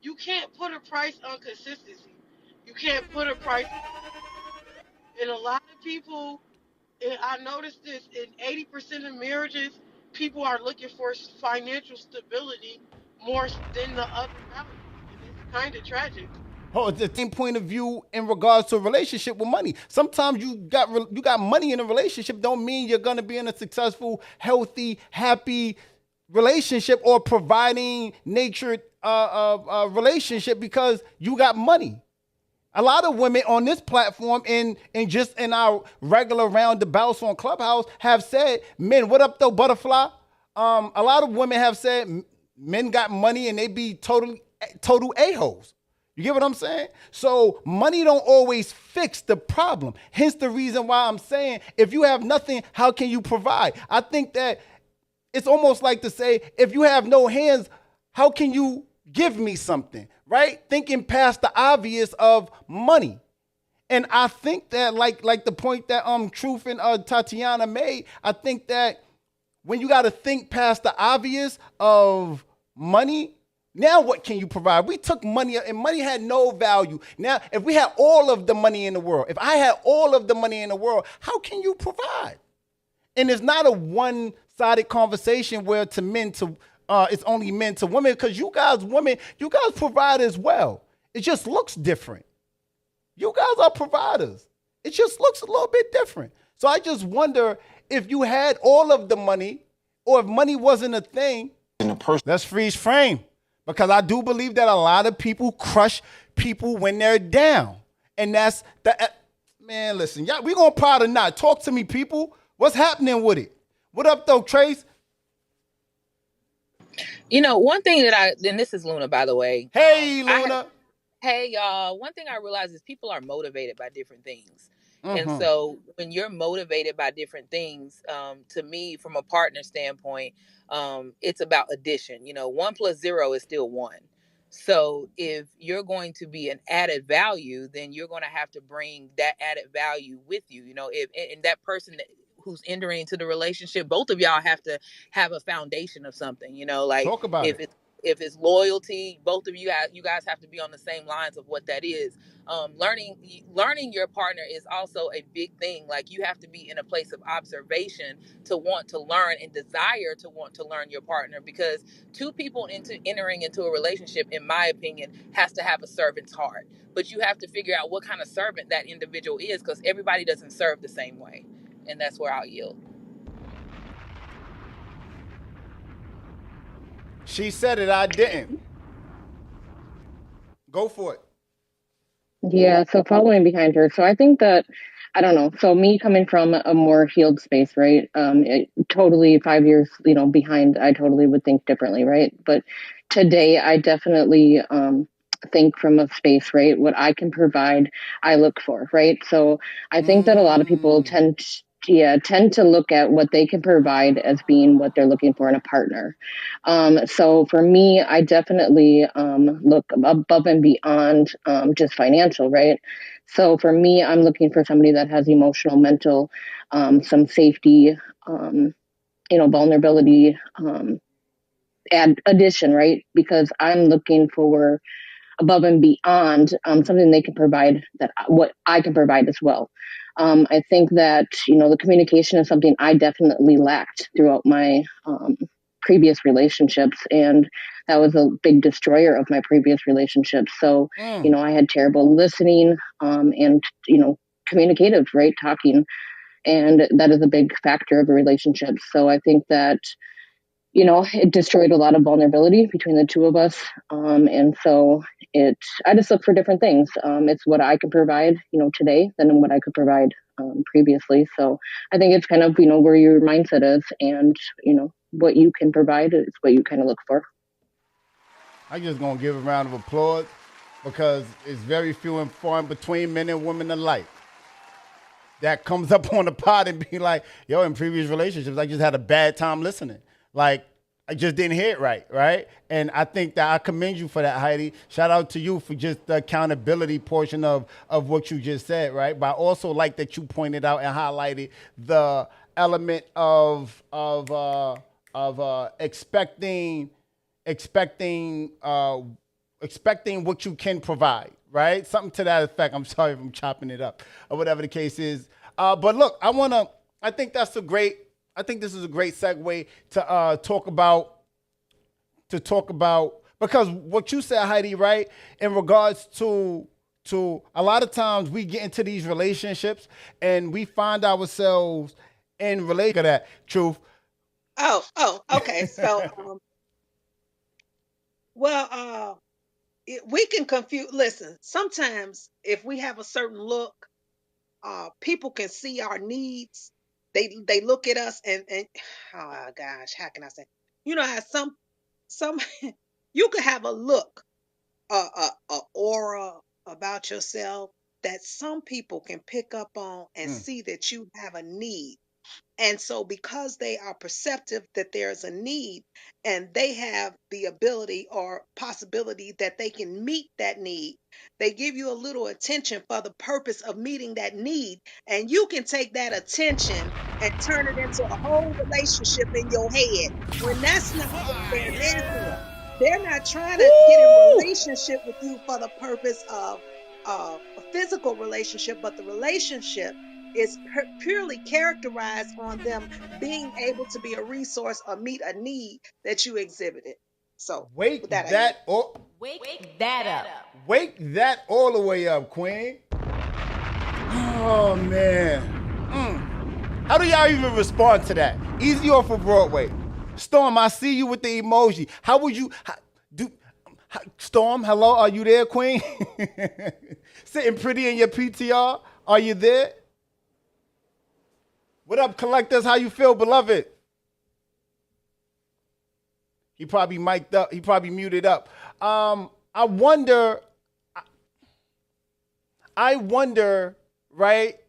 You can't put a price on consistency. You can't put a price. And a lot of people, and I noticed this, in 80% of marriages, people are looking for financial stability more than the other value, and it's kind of tragic. Oh, it's the same point of view in regards to a relationship with money. Sometimes you got money in a relationship don't mean you're gonna be in a successful, healthy, happy relationship or providing natured relationship because you got money. A lot of women on this platform and just in our regular roundabouts on Clubhouse have said, men, what up though, butterfly? A lot of women have said men got money and they be total a-holes. You get what I'm saying? So money don't always fix the problem. Hence the reason why I'm saying if you have nothing, how can you provide? I think that it's almost like to say, if you have no hands, how can you give me something, right? Thinking past the obvious of money. And I think that like the point that Truth and Tatiana made, I think that when you got to think past the obvious of money, now what can you provide? We took money and money had no value. Now, if we had all of the money in the world, if I had all of the money in the world, how can you provide? And it's not a one-sided conversation where to men to it's only men to women, because you guys, women, you guys provide as well. It just looks different. You guys are providers. It just looks a little bit different. So I just wonder if you had all of the money or if money wasn't a thing. Let's freeze frame. Because I do believe that a lot of people crush people when they're down. And that's the, man, listen, y'all, we gonna proud or not. Talk to me, people. What's happening with it? What up, though, Trace? You know, one thing that and this is Luna, by the way. Hey, Luna. Hey, y'all. One thing I realize is people are motivated by different things. Mm-hmm. And so when you're motivated by different things, to me, from a partner standpoint, it's about addition. You know, 1 + 0 is still 1. So if you're going to be an added value, then you're going to have to bring that added value with you. You know, if and that person who's entering into the relationship, both of y'all have to have a foundation of something. You know, like talk about it. If it's loyalty, both of you guys have to be on the same lines of what that is. Learning your partner is also a big thing. Like, you have to be in a place of observation to want to learn and desire to want to learn your partner, because two people entering into a relationship, in my opinion, has to have a servant's heart. But you have to figure out what kind of servant that individual is, because everybody doesn't serve the same way. And that's where I'll yield. She said it, I didn't. Go for it. Yeah, so following behind her. So I think that, I don't know. So me coming from a more healed space, right? Totally 5 years, behind, I totally would think differently, right? But today I definitely think from a space, right? What I can provide, I look for, right? So I think that a lot of people tend to look at what they can provide as being what they're looking for in a partner. So for me, I definitely look above and beyond just financial, right? So for me, I'm looking for somebody that has emotional, mental, some safety, vulnerability, addition, right? Because I'm looking for above and beyond something they can provide that what I can provide as well. I think that, the communication is something I definitely lacked throughout my previous relationships. And that was a big destroyer of my previous relationships. So, I had terrible listening and, communicative, right? Talking. And that is a big factor of a relationship. So I think that, it destroyed a lot of vulnerability between the two of us. And so I just look for different things. It's what I can provide, today than what I could provide previously. So I think it's kind of, where your mindset is, and, what you can provide is what you kind of look for. I'm just going to give a round of applause, because it's very few and far in between, men and women alike, that comes up on the pod and be like, yo, in previous relationships, I just had a bad time listening. Like, I just didn't hear it right? And I think that I commend you for that, Heidi. Shout out to you for just the accountability portion of what you just said, right? But I also like that you pointed out and highlighted the element of expecting what you can provide, right? Something to that effect. I'm sorry if I'm chopping it up or whatever the case is. But look, I think this is a great segue to talk to talk about, because what you said, Heidi, right, in regards to a lot of times we get into these relationships and we find ourselves in relation to that truth. Okay. So, we can confuse. Listen, sometimes if we have a certain look, people can see our needs. They look at us and oh gosh, how can I say? You know how some you could have a look, a aura about yourself that some people can pick up on and see that you have a need. And so, because they are perceptive that there's a need and they have the ability or possibility that they can meet that need, they give you a little attention for the purpose of meeting that need. And you can take that attention and turn it into a whole relationship in your head when that's not what they're there for. They're not trying to get in relationship with you for the purpose of a physical relationship, but the relationship is purely characterized on them being able to be a resource or meet a need that you exhibited. So Wake with that, that up. Wake that up. Wake that all the way up, Queen. Oh man. How do y'all even respond to that? Easy off of Broadway. Storm, I see you with the emoji. How would you Storm, hello, are you there, Queen? Sitting pretty in your PTR. Are you there? What up, collectors? How you feel, beloved? He probably mic'd up. He probably muted up. I wonder, right?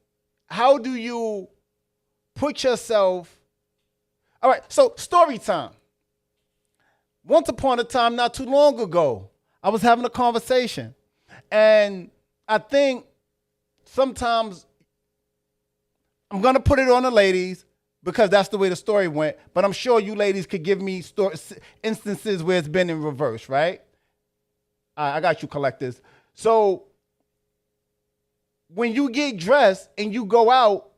How do you put yourself? All right, so story time. Once upon a time, not too long ago, I was having a conversation. And I think sometimes I'm going to put it on the ladies because that's the way the story went. But I'm sure you ladies could give me instances where it's been in reverse, right? I got you, collectors. So when you get dressed and you go out,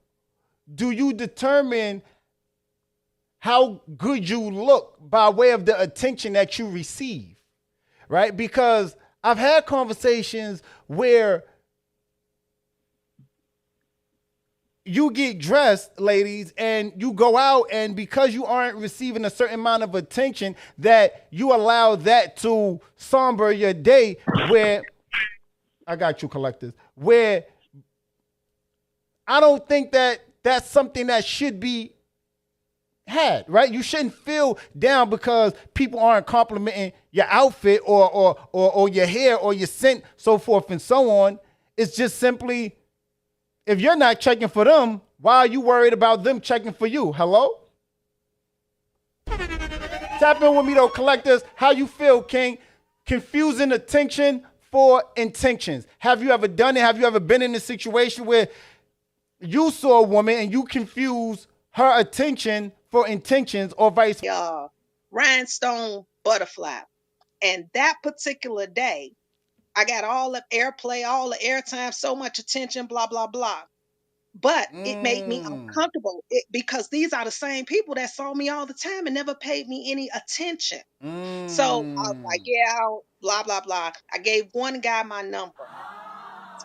do you determine how good you look by way of the attention that you receive, right? Because I've had conversations where you get dressed, ladies, and you go out, and because you aren't receiving a certain amount of attention, that you allow that to somber your day, where, I got you, collectors, where I don't think that that's something that should be had, right? You shouldn't feel down because people aren't complimenting your outfit or your hair or your scent, so forth and so on. It's just simply, if you're not checking for them, why are you worried about them checking for you? Hello? Tap in with me though, collectors. How you feel, King? Confusing attention for intentions. Have you ever done it? Have you ever been in a situation where you saw a woman and you confuse her attention for intentions or vice versa? Rhinestone butterfly. And that particular day, I got all the airplay, all the airtime, so much attention, blah, blah, blah. But it made me uncomfortable because these are the same people that saw me all the time and never paid me any attention. So I was like, yeah, blah, blah, blah. I gave one guy my number.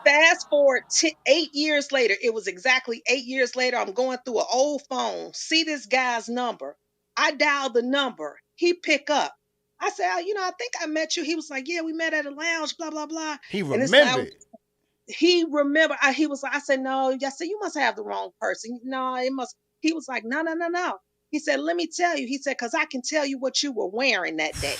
Fast forward 8 years later, it was exactly 8 years later. I'm going through an old phone, see this guy's number. I dialed the number. He pick up. I said, I think I met you. He was like, yeah, we met at a lounge, blah, blah, blah. He remembered. He remembered. He was like, I said, no. I said, you must have the wrong person. No, it must. He was like, no, no, no, no. He said, let me tell you. He said, because I can tell you what you were wearing that day.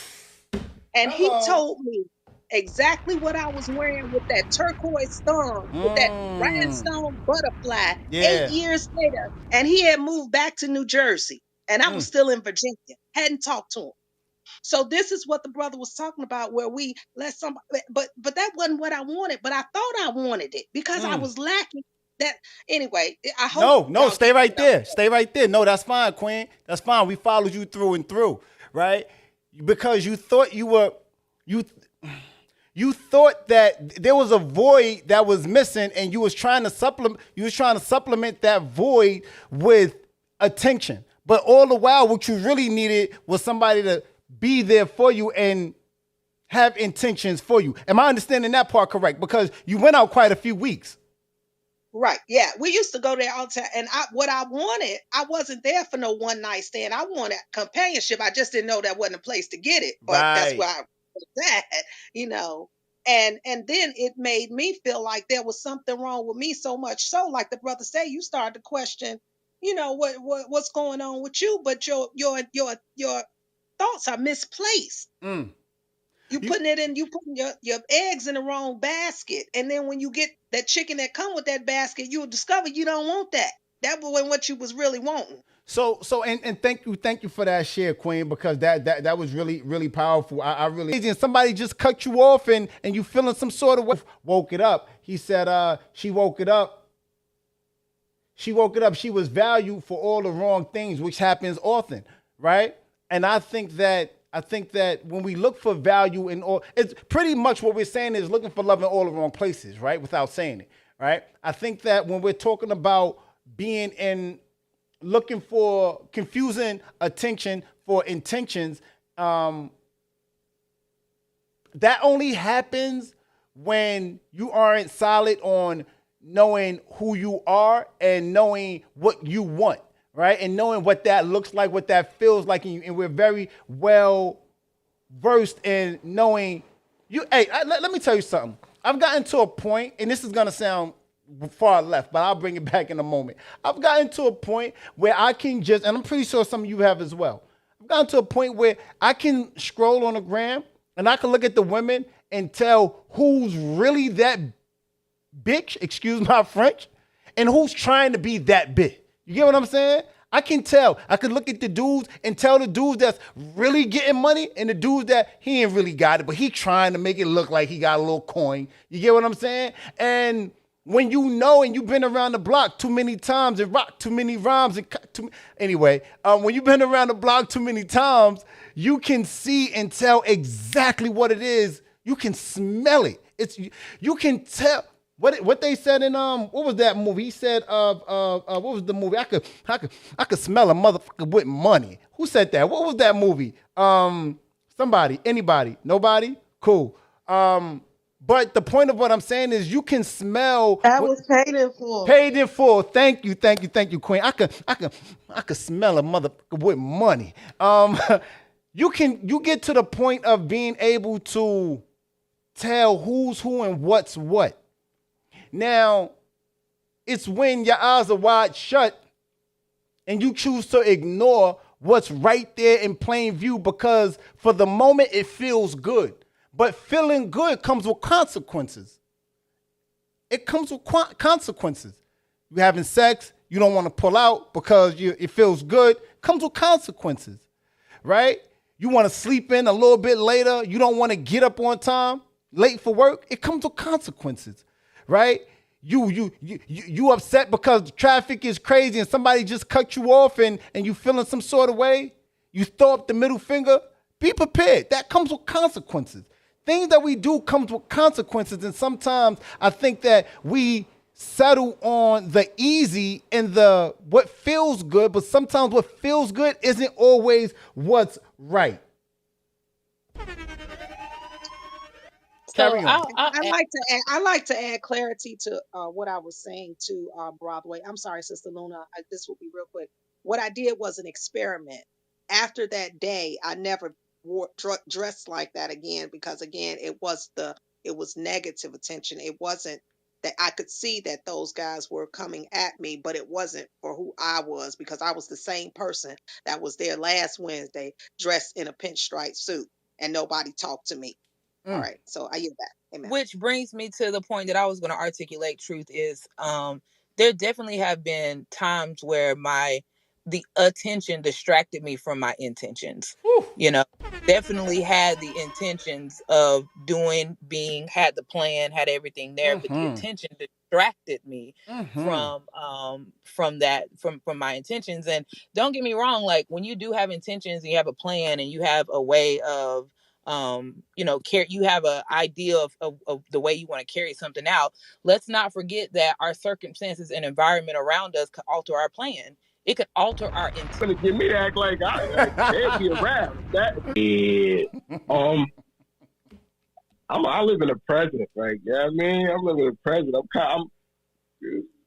And he told me exactly what I was wearing with that turquoise thumb, with that rhinestone butterfly 8 years later. And he had moved back to New Jersey. And I was still in Virginia. Hadn't talked to him. So this is what the brother was talking about, where we let somebody, but that wasn't what I wanted. But I thought I wanted it because I was lacking that. Anyway, I hope. No, stay right there. Stay right there. No, that's fine, Queen. That's fine. We followed you through and through, right? Because you thought you thought that there was a void that was missing, and you was trying to supplement that void with attention. But all the while, what you really needed was somebody to be there for you and have intentions for you. Am I understanding that part correct? Because you went out quite a few weeks. Right. Yeah. We used to go there all the time. And what I wanted, I wasn't there for no one night stand. I wanted companionship. I just didn't know that wasn't a place to get it. But that's Right. where I was at, you know. And then it made me feel like there was something wrong with me, so much so, like the brother said, you started to question, you know, what's going on with you, but your thoughts are misplaced. You putting your eggs in the wrong basket. And then when you get that chicken that come with that basket, you'll discover you don't want that. That wasn't what you was really wanting. So and thank you for that share, Queen, because that was really powerful. I really, and somebody just cut you off and you feeling some sort of way. Woke it up. He said she woke it up. She was valued for all the wrong things, which happens often, right? And I think that when we look for value in all, it's pretty much what we're saying is looking for love in all the wrong places, right? Without saying it, right? I think that when we're talking about looking for confusing attention for intentions, that only happens when you aren't solid on knowing who you are and knowing what you want, right? And knowing what that looks like, what that feels like. And we're very well versed in knowing you. Hey, let me tell you something. I've gotten to a point, and this is going to sound far left, but I'll bring it back in a moment. I've gotten to a point where I can just, and I'm pretty sure some of you have as well. I've gotten to a point where I can scroll on the gram and I can look at the women and tell who's really that bitch, excuse my French, and who's trying to be that bitch. You get what I'm saying? I can tell. I can look at the dudes and tell the dudes that's really getting money and the dudes that he ain't really got it, but he trying to make it look like he got a little coin. You get what I'm saying? And when you know and you've been around the block too many times and rocked too many rhymes and when you've been around the block too many times, you can see and tell exactly what it is. You can smell it. You can tell. What they said in what was that movie? He said what was the movie? I could smell a motherfucker with money. Who said that? What was that movie? Somebody, anybody, nobody? Cool. But the point of what I'm saying is you can smell. That was paid in full. Paid in full. Thank you, Queen. I could smell a motherfucker with money. You get to the point of being able to tell who's who and what's what. Now, it's when your eyes are wide shut and you choose to ignore what's right there in plain view because for the moment it feels good. But feeling good comes with consequences. It comes with consequences. You're having sex, you don't want to pull out because it feels good. It comes with consequences, right? You want to sleep in a little bit later. You don't want to get up on time, late for work. It comes with consequences. Right? You upset because traffic is crazy and somebody just cut you off and you feeling some sort of way. You throw up the middle finger. Be prepared. That comes with consequences. Things that we do comes with consequences. And sometimes I think that we settle on the easy and the what feels good, but sometimes what feels good isn't always what's right. So I like to add clarity to what I was saying to Broadway. I'm sorry, Sister Luna. This will be real quick. What I did was an experiment. After that day, I never dressed like that again because again, it was negative attention. It wasn't that I could see that those guys were coming at me, but it wasn't for who I was because I was the same person that was there last Wednesday dressed in a pinstripe suit and nobody talked to me. All right, so I yield that. Amen. Which brings me to the point that I was going to articulate. Truth is, there definitely have been times where the attention distracted me from my intentions. Whew. Definitely had the intentions of had the plan, had everything there, but the attention distracted me from my intentions. And don't get me wrong, like when you do have intentions and you have a plan and you have a way of you have an idea of the way you want to carry something out. Let's not forget that our circumstances and environment around us could alter our plan. It could alter our intent. Gonna get me to act like they'd be around. I live in the present, right? You know what I mean? I'm living in the present.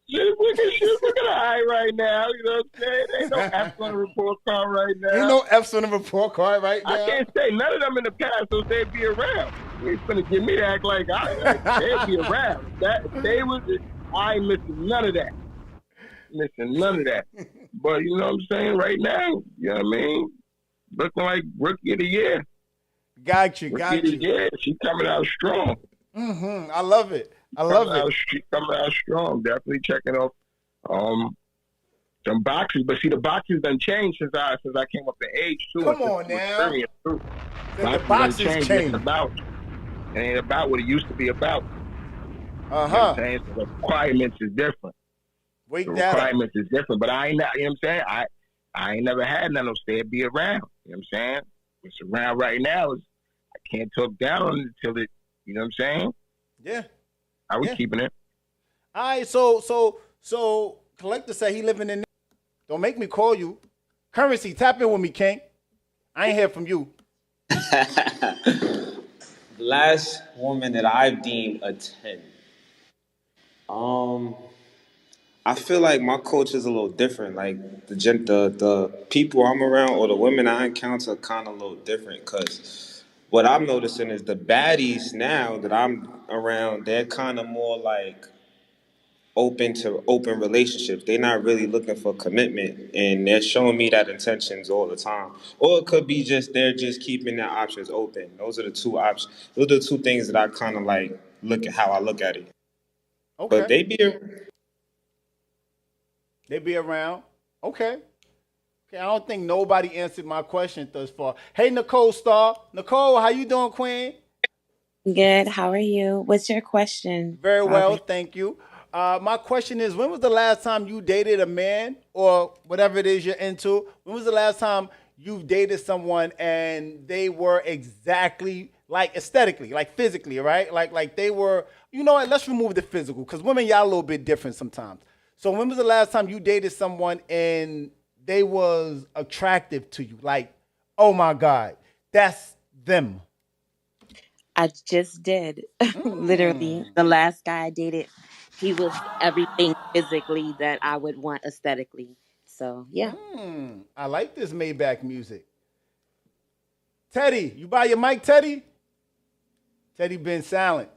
She's looking high right now. You know what I'm saying? Ain't no F's on the report card right now. Ain't no F's on the report card right now. I can't say none of them in the past, so they'd be around. He's gonna get me to act like they'd be around. I ain't missing none of that. But you know what I'm saying? Right now, you know what I mean? Looking like rookie of the year. Got you. Yeah, she's coming out strong. Mm-hmm. I love it. She's coming out strong. Definitely checking off some boxes. But see, the boxes done changed since I came up in age too. Come on now. The boxes changed. It ain't about what it used to be about. You know what I'm saying? So the requirements is different. Requirements is different. But I ain't not, you know what I'm saying? I ain't never had none of those they'd be around. You know what I'm saying? What's around right now is I can't talk down on it until it, you know what I'm saying? Yeah. I was keeping it. All right, so Collector said he living in. Don't make me call you. Currency, tap in with me, King. I ain't hear from you. The last woman that I've deemed a 10. I feel like my culture is a little different. Like the people I'm around or the women I encounter are kind of a little different. Cause what I'm noticing is the baddies now that I'm around, they're kind of more like open relationships. They're not really looking for commitment, and they're showing me that intentions all the time. Or it could be just they're just keeping their options open. Those are the two options. Those are the two things that I kind of like look at how I look at it. Okay. But they be around. Okay. I don't think nobody answered my question thus far. Hey, Nicole Star. Nicole, how you doing, Queen? Good. How are you? What's your question? Very well, thank you. My question is, when was the last time you dated a man or whatever it is you're into? When was the last time you dated someone and they were exactly like aesthetically, like physically, right? Like they were, you know what, let's remove the physical because women, y'all a little bit different sometimes. So when was the last time you dated someone and they was attractive to you? Like, oh my God, that's them. I just did. Literally, the last guy I dated, he was everything physically that I would want aesthetically. So, yeah. I like this Maybach music. Teddy, you buy your mic, Teddy? Teddy been silent.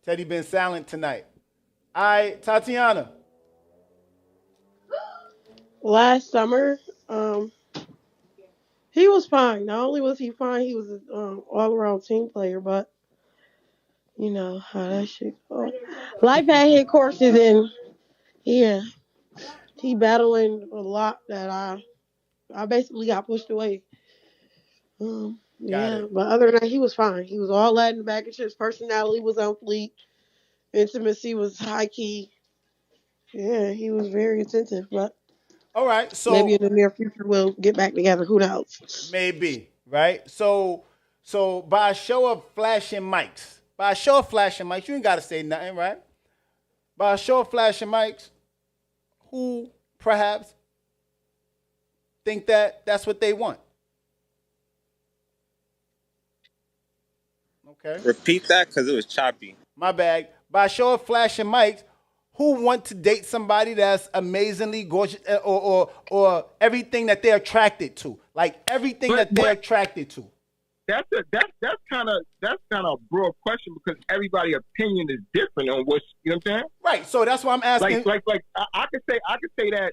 Teddy been silent tonight. All right, Tatiana. Last summer, he was fine. Not only was he fine, he was an all-around team player, but you know how that shit goes. Life had hit courses, and yeah, he battling a lot that I basically got pushed away. Yeah, but other than that, he was fine. He was all that in the baggage. His personality was on fleek. Intimacy was high key. Yeah, he was very attentive, but all right, so maybe in the near future we'll get back together. Who knows? Maybe, right? So by a show of flashing mics, you ain't got to say nothing, right? By a show of flashing mics, who perhaps think that that's what they want? Okay. Repeat that because it was choppy. My bad. By a show of flashing mics, who want to date somebody that's amazingly gorgeous or everything that they're attracted to, like everything that they're attracted to? That's kind of a broad question because everybody's opinion is different on what's, you know what I'm saying? Right. So that's why I'm asking. Like I could say that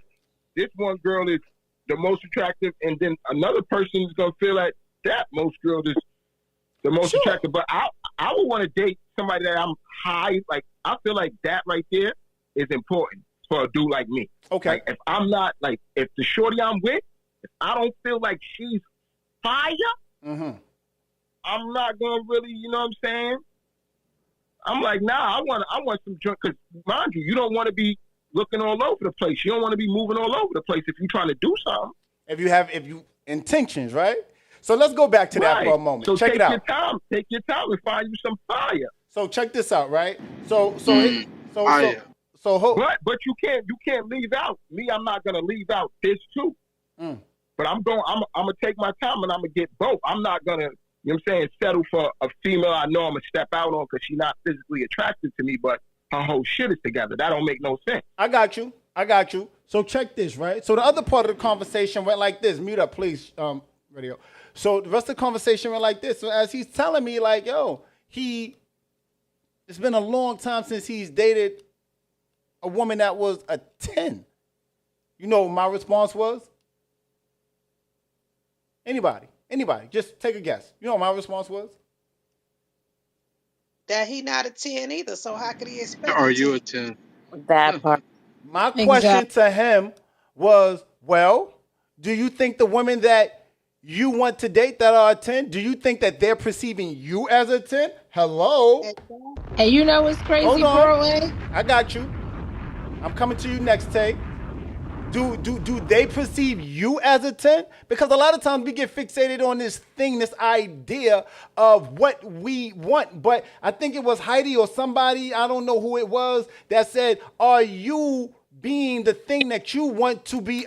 this one girl is the most attractive, and then another person is gonna feel like that most girl is the most attractive. But I would want to date somebody that I'm high. Like I feel like that right there is important for a dude like me. Okay. Like, if I'm not like, if the shorty I'm with, if I don't feel like she's fire, I'm not gonna really, you know what I'm saying? I'm like, nah, I want some drink. Because mind you, you don't want to be looking all over the place. You don't want to be moving all over the place if you're trying to do something. If you intentions, right? So let's go back to that for a moment. So check it out. Take your time and find you some fire. So check this out, right? So But you can't leave out me. I'm not gonna leave out this too. But I'm gonna take my time and I'm gonna get both. I'm not gonna, you know what I'm saying, settle for a female I know I'm gonna step out on because she's not physically attractive to me, but her whole shit is together. That don't make no sense. I got you. So check this, right? So the other part of the conversation went like this. Mute up, please, radio. So the rest of the conversation went like this. So as he's telling me, like, yo, it's been a long time since he's dated a woman that was a 10. You know what my response was? Anybody, just take a guess. You know what my response was? That he not a 10 either, so how could he expect Are a you 10? a 10? That part. My question to him was, well, do you think the women that you want to date that are a 10, do you think that they're perceiving you as a 10? Hello? And you know what's crazy, Hold on. Broadway? I got you. I'm coming to you next, Tay. Do they perceive you as a 10? Because a lot of times we get fixated on this thing, this idea of what we want. But I think it was Heidi or somebody, I don't know who it was, that said, are you being the thing that you want to be?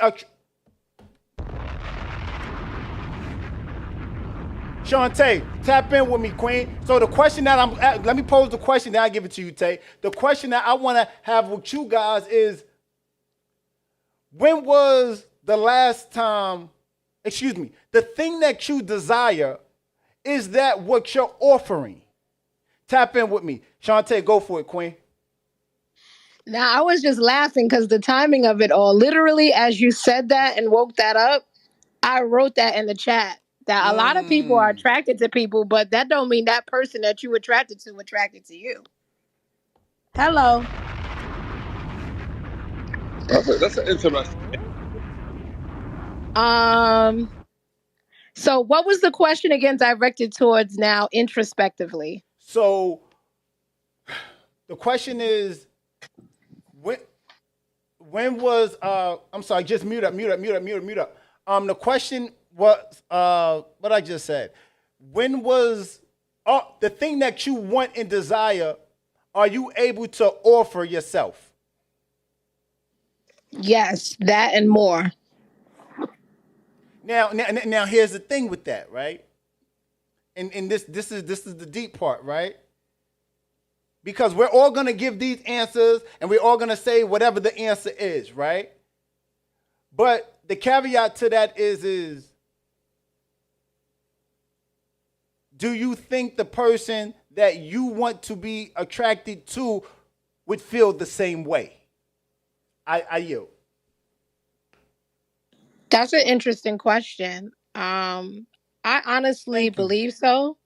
Shantae, tap in with me, Queen. So the question that let me pose the question, then I give it to you, Tay. The question that I want to have with you guys is, when was the last time, the thing that you desire, is that what you're offering? Tap in with me. Shantae, go for it, Queen. Now, I was just laughing because the timing of it all, literally, as you said that and woke that up, I wrote that in the chat. That a lot of people are attracted to people, but that don't mean that person that you attracted to you. Hello. That's an interesting. So what was the question again directed towards now introspectively? So the question is, when was I'm sorry, just mute up. The question was what I just said. When was the thing that you want and desire, are you able to offer yourself? Yes, that and more. Now here's the thing with that, right? And this is the deep part, right? Because we're all gonna give these answers and we're all gonna say whatever the answer is, right? But the caveat to that is do you think the person that you want to be attracted to would feel the same way? I yield. That's an interesting question. I honestly believe so.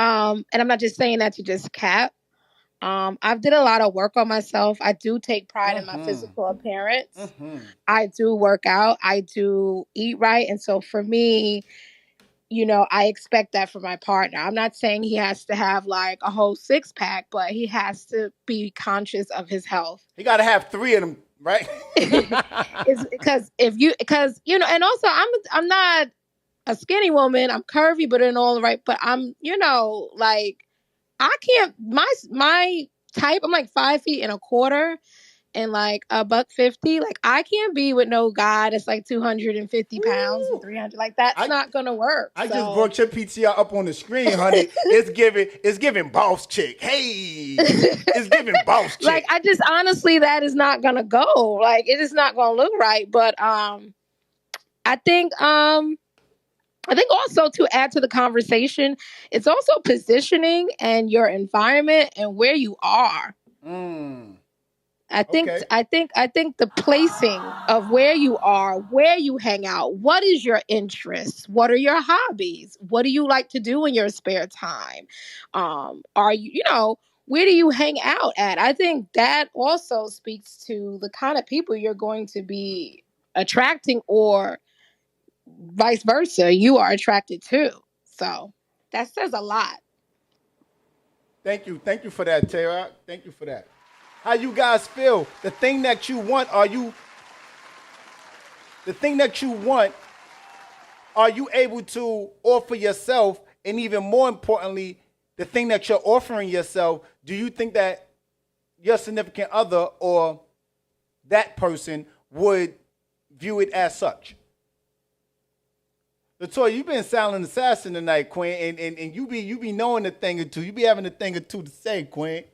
And I'm not just saying that to just cap. I've did a lot of work on myself. I do take pride in my physical appearance. I do work out. I do eat right. And so for me, you know, I expect that from my partner. I'm not saying he has to have like a whole 6-pack, but he has to be conscious of his health. He got to have 3 of them, right? It's because you know, and also I'm not a skinny woman. I'm curvy, but in all right. But I'm, you know, like I can't. My type. I'm like 5'1¼ and like $150. Like I can't be with no guy that's like 250 pounds and 300. Like that's not gonna work. I just brought your PTR up on the screen, honey. It's giving boss chick. Hey, it's giving boss chick. Like I just honestly, that is not gonna go. Like it is not gonna look right. But I think also to add to the conversation, it's also positioning and your environment and where you are. I think the placing of where you are, where you hang out, what is your interests, what are your hobbies, what do you like to do in your spare time, are you know, where do you hang out at? I think that also speaks to the kind of people you're going to be attracting, or vice versa, you are attracted to. So that says a lot. Thank you for that, Tara. Thank you for that. How you guys feel? The thing that you want, are you able to offer yourself? And even more importantly, the thing that you're offering yourself, do you think that your significant other or that person would view it as such. Latoya, you've been silent assassin tonight, Queen, and you be knowing a thing or two. You be having a thing or two to say, Queen.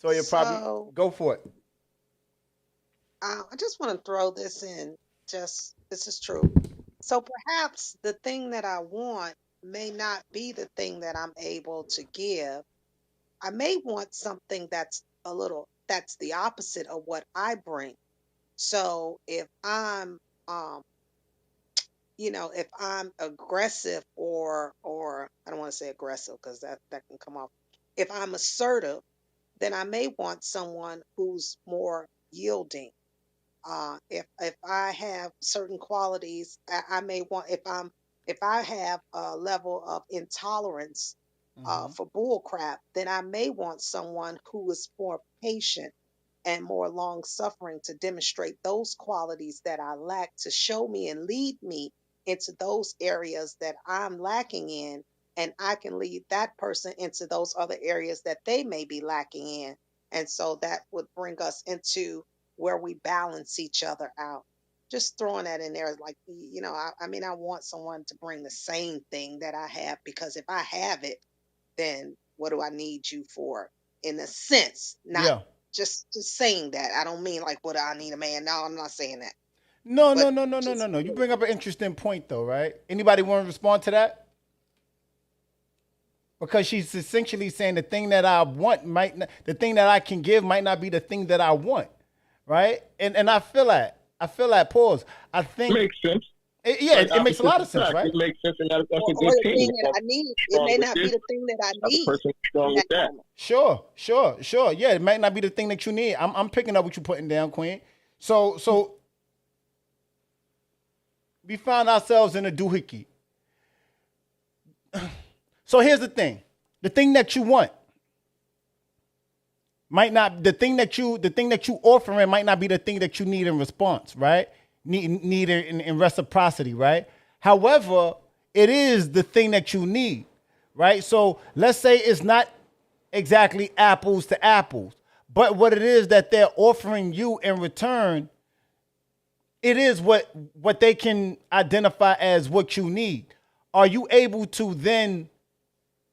Toya, probably go for it. I just want to throw this in. Just this is true. So perhaps the thing that I want may not be the thing that I'm able to give. I may want something that's the opposite of what I bring. So if I'm if I'm aggressive or I don't want to say aggressive because that can come off. If I'm assertive, then I may want someone who's more yielding. If I have certain qualities, I may want if I have a level of intolerance for bull crap, then I may want someone who is more patient and more long suffering to demonstrate those qualities that I lack to show me and lead me into those areas that I'm lacking in. And I can lead that person into those other areas that they may be lacking in. And so that would bring us into where we balance each other out. Just throwing that in there, like, I mean, I want someone to bring the same thing that I have because if I have it, then what do I need you for? In a sense, not just saying that. I don't mean like, what do I need a man? No, I'm not saying that. No. You bring up an interesting point, though, right? Anybody want to respond to that? Because she's essentially saying the thing that I want the thing that I can give might not be the thing that I want, right? And I feel that. Pause. I think it makes sense. It makes a lot of sense, right? It makes sense, and that's a good the thing. thing that I need, it may not be the thing that I need. Person strong with that. Sure. Yeah, it might not be the thing that you need. I'm picking up what you're putting down, Queen. So we found ourselves in a doohickey. So here's the thing. The thing that you want might not the thing that you offering might not be the thing that you need in response, right? Need in reciprocity, right? However, it is the thing that you need, right? So let's say it's not exactly apples to apples, but what it is that they're offering you in return, it is what they can identify as what you need. Are you able to then,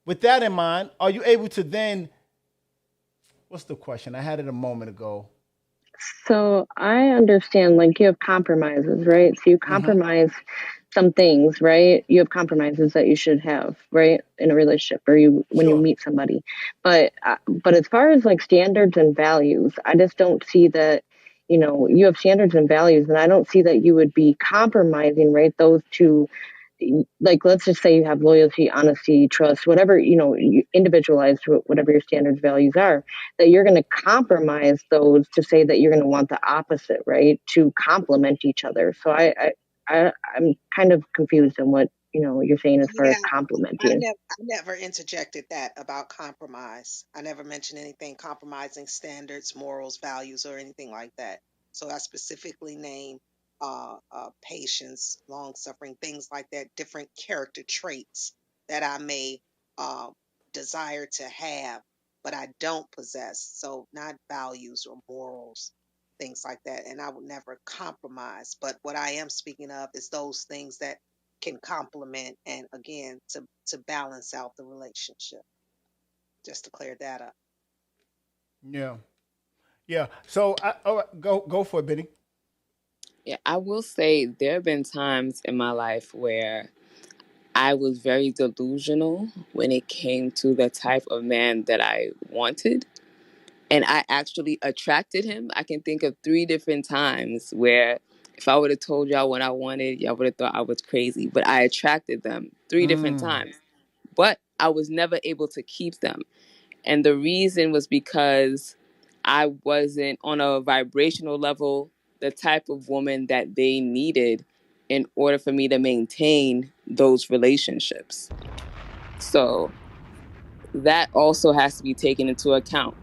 with that in mind, are you able to then, what's the question? I had it a moment ago. So I understand, like, you have compromises, right? So you compromise some things, right? You have compromises that you should have, right, in a relationship or when you meet somebody. But as far as like standards and values, I just don't see that. You have standards and values, and I don't see that you would be compromising, right? Those two. Like, let's just say you have loyalty, honesty, trust, whatever, you individualize whatever your standards, values are, that you're going to compromise those to say that you're going to want the opposite, right? To complement each other. So I'm kind of confused on what, you're saying as far as complimenting. I never interjected that about compromise. I never mentioned anything compromising standards, morals, values, or anything like that. So I specifically named patience, long suffering, things like that, different character traits that I may desire to have, but I don't possess. So not values or morals, things like that. And I would never compromise. But what I am speaking of is those things that can complement and again to balance out the relationship. Just to clear that up. Yeah. So go for it, Biddy. Yeah, I will say there have been times in my life where I was very delusional when it came to the type of man that I wanted. And I actually attracted him. I can think of 3 different times where if I would have told y'all what I wanted, y'all would have thought I was crazy. But I attracted them 3 different times. But I was never able to keep them. And the reason was because I wasn't on a vibrational level the type of woman that they needed in order for me to maintain those relationships. So that also has to be taken into account.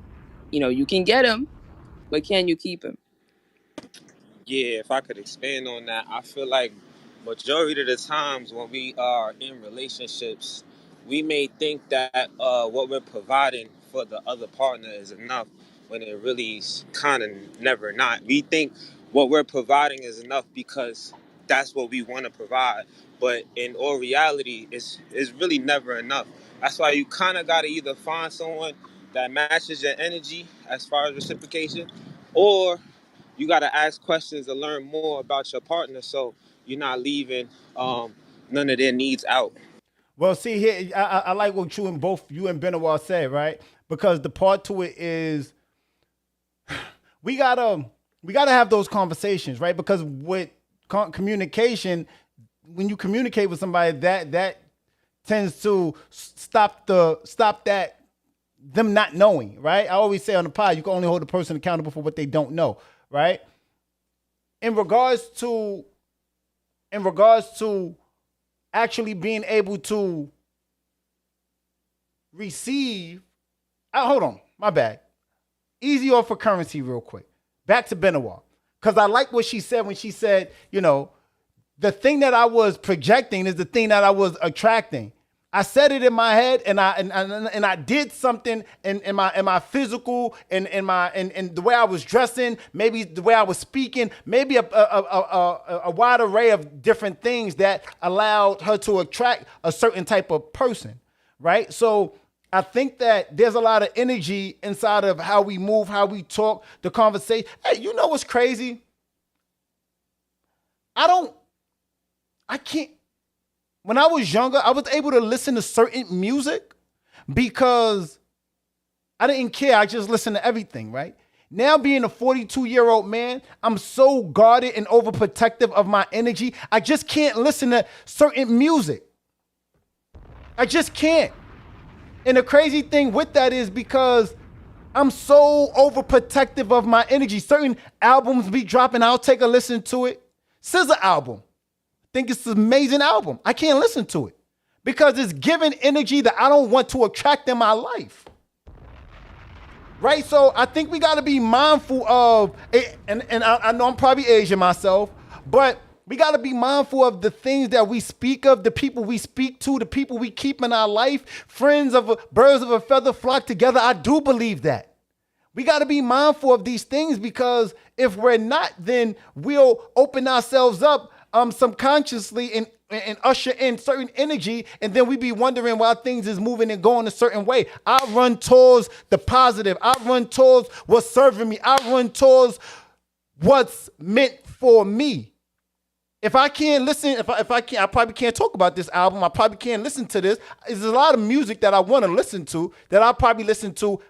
You can get them, but can you keep them? Yeah, if I could expand on that, I feel like majority of the times when we are in relationships, we may think that what we're providing for the other partner is enough when it really kind of never not. We think what we're providing is enough because that's what we want to provide. But in all reality, it's really never enough. That's why you kind of got to either find someone that matches your energy as far as reciprocation, or you got to ask questions to learn more about your partner so you're not leaving none of their needs out. Well, see here, I like what you and Benoit said, right? Because the part to it is we gotta have those conversations, right? Because with communication, when you communicate with somebody, that tends to stop that them not knowing, right? I always say on the pod, you can only hold a person accountable for what they don't know, right? In regards to actually being able to receive, hold on, my bad. Easy off for currency real quick. Back to Benoit. Because I like what she said when she said, the thing that I was projecting is the thing that I was attracting. I said it in my head, and I did something in my physical and in the way I was dressing, maybe the way I was speaking, maybe a wide array of different things that allowed her to attract a certain type of person, right? So I think that there's a lot of energy inside of how we move, how we talk, the conversation. Hey, you know what's crazy? I can't. When I was younger, I was able to listen to certain music because I didn't care. I just listened to everything, right? Now being a 42-year-old man, I'm so guarded and overprotective of my energy. I just can't listen to certain music. I just can't. And the crazy thing with that is because I'm so overprotective of my energy. Certain albums be dropping, I'll take a listen to it. SZA album. Think it's an amazing album. I can't listen to it because it's giving energy that I don't want to attract in my life. Right? So I think we got to be mindful of it. And I know I'm probably Asian myself, but we got to be mindful of the things that we speak of, the people we speak to, the people we keep in our life. Friends of birds of a feather flock together. I do believe that. We got to be mindful of these things because if we're not, then we'll open ourselves up subconsciously and usher in certain energy, and then we be wondering why things is moving and going a certain way. I run towards the positive. I run towards what's serving me. I run towards what's meant for me. If I can't listen, if I can't, I probably can't talk about this album. I probably can't listen to this. There's a lot of music that I want to listen to that I'll probably listen to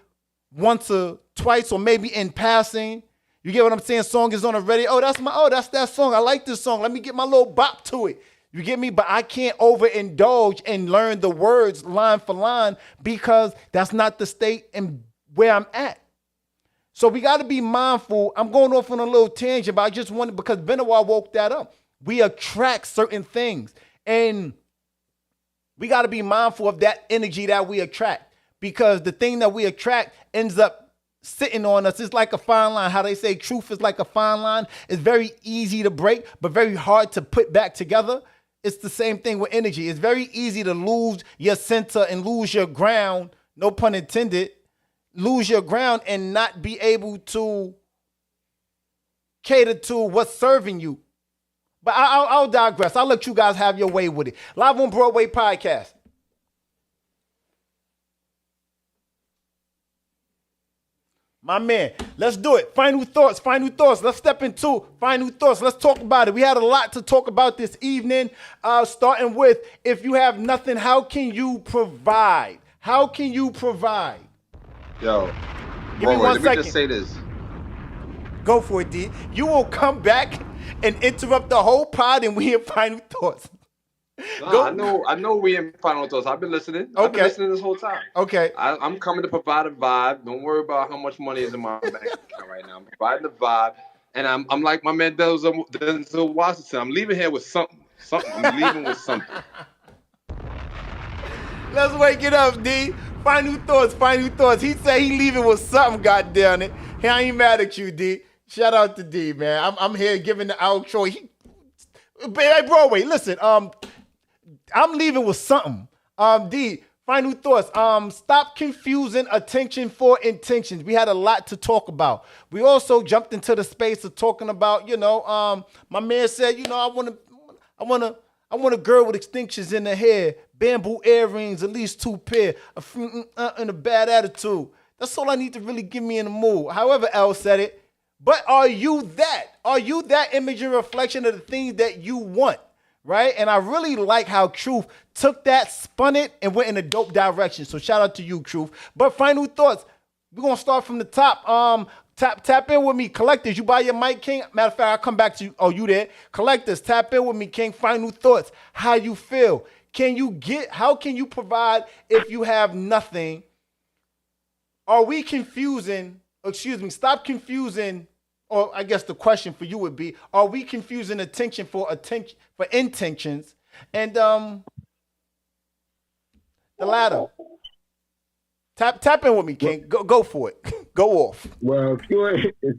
once or twice or maybe in passing. You get what I'm saying? Song is on the radio. That's that song. I like this song. Let me get my little bop to it. You get me? But I can't overindulge and learn the words line for line because that's not the state and where I'm at. So we got to be mindful. I'm going off on a little tangent, but I just wanted, because Benoit woke that up. We attract certain things, and we got to be mindful of that energy that we attract, because the thing that we attract ends up sitting on us. It's like a fine line. How they say truth is like a fine line. It's very easy to break, but very hard to put back together. It's the same thing with energy. It's very easy to lose your center and lose your ground, no pun intended, lose your ground and not be able to cater to what's serving you. But I'll digress. I'll let you guys have your way with it. Live on Broadway podcast. My man, let's do it. Final thoughts. Let's step into final thoughts. Let's talk about it. We had a lot to talk about this evening, starting with, if you have nothing, how can you provide? How can you provide? Yo, give me 1 second. Let me just say this. Go for it, D. You will come back and interrupt the whole pod and we in final thoughts. Nah, I know we in final thoughts. I've been listening. Okay. I've been listening this whole time. Okay. I'm coming to provide a vibe. Don't worry about how much money is in my bank account right now. I'm providing the vibe. And I'm like my man Denzel Washington. I'm leaving here with something. I'm leaving with something. Let's wake it up, D. Final thoughts. He said he leaving with something, goddamn it. Hey, I ain't mad at you, D. Shout out to D, man. I'm here giving the outro. Hey, Broadway, listen, I'm leaving with something. D, Final thoughts. Stop confusing attention for intentions. We had a lot to talk about. We also jumped into the space of talking about, my man said, I want a girl with extensions in her hair, bamboo earrings, at least 2 pair, and a bad attitude. That's all I need to really get me in the mood. However L said it. But are you that? Are you that image and reflection of the things that you want? Right? And I really like how Truth took that, spun it, and went in a dope direction. So shout out to you, Truth. But final thoughts. We're going to start from the top. Tap in with me. Collectors, you buy your mic, King? Matter of fact, I'll come back to you. Oh, you there? Collectors, tap in with me, King. Final thoughts. How you feel? How can you provide if you have nothing? Are we confusing, stop confusing, or I guess the question for you would be, are we confusing attention for intentions? And the latter. Tap in with me, King. Go for it. Go off. Well, if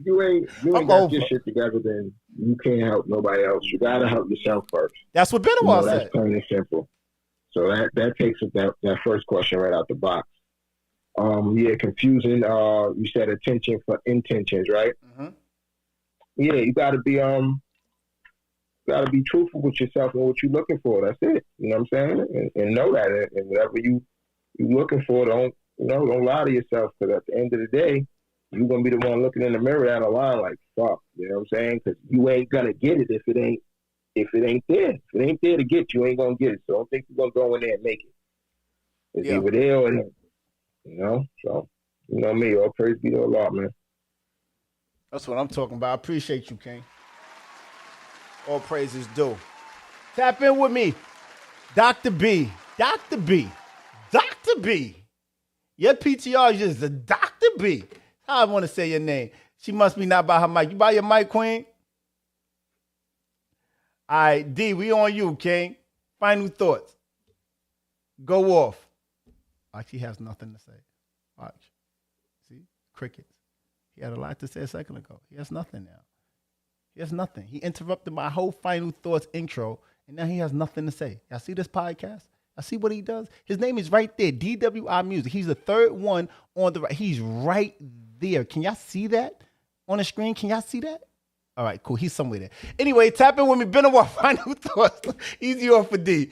you ain't got your shit together, then you can't help nobody else. You gotta help yourself first. That's what Benoit said. That's plain and simple. So that takes that first question right out the box. Confusing. You said attention for intentions, right? Mm-hmm. Yeah, you gotta be truthful with yourself and what you're looking for. That's it. You know what I'm saying? And know that. And whatever you looking for, don't lie to yourself. Because at the end of the day, you're gonna be the one looking in the mirror down the line like, fuck. You know what I'm saying? Because you ain't gonna get it if it ain't there. If it ain't there to get, you ain't gonna get it. So don't think you're gonna go in there and make it. It's either there or not. So me. All praise be to Allah, man. That's what I'm talking about. I appreciate you, King. All praises due. Tap in with me. Dr. B. Dr. B. Dr. B. Your PTR is just a Dr. B. How I want to say your name. She must be not by her mic. You buy your mic, Queen? All right, D, we on you, King. Final thoughts. Go off. Like he has nothing to say. Watch. See? Crickets. He had a lot to say a second ago. He has nothing now. He has nothing. He interrupted my whole final thoughts intro, and now he has nothing to say. Y'all see this podcast? I see what he does. His name is right there, DWI Music. He's the third one on the right. He's right there. Can y'all see that on the screen? Can y'all see that? All right, cool. He's somewhere there. Anyway, tap in with me. Benoit, final thoughts. Easy on for D.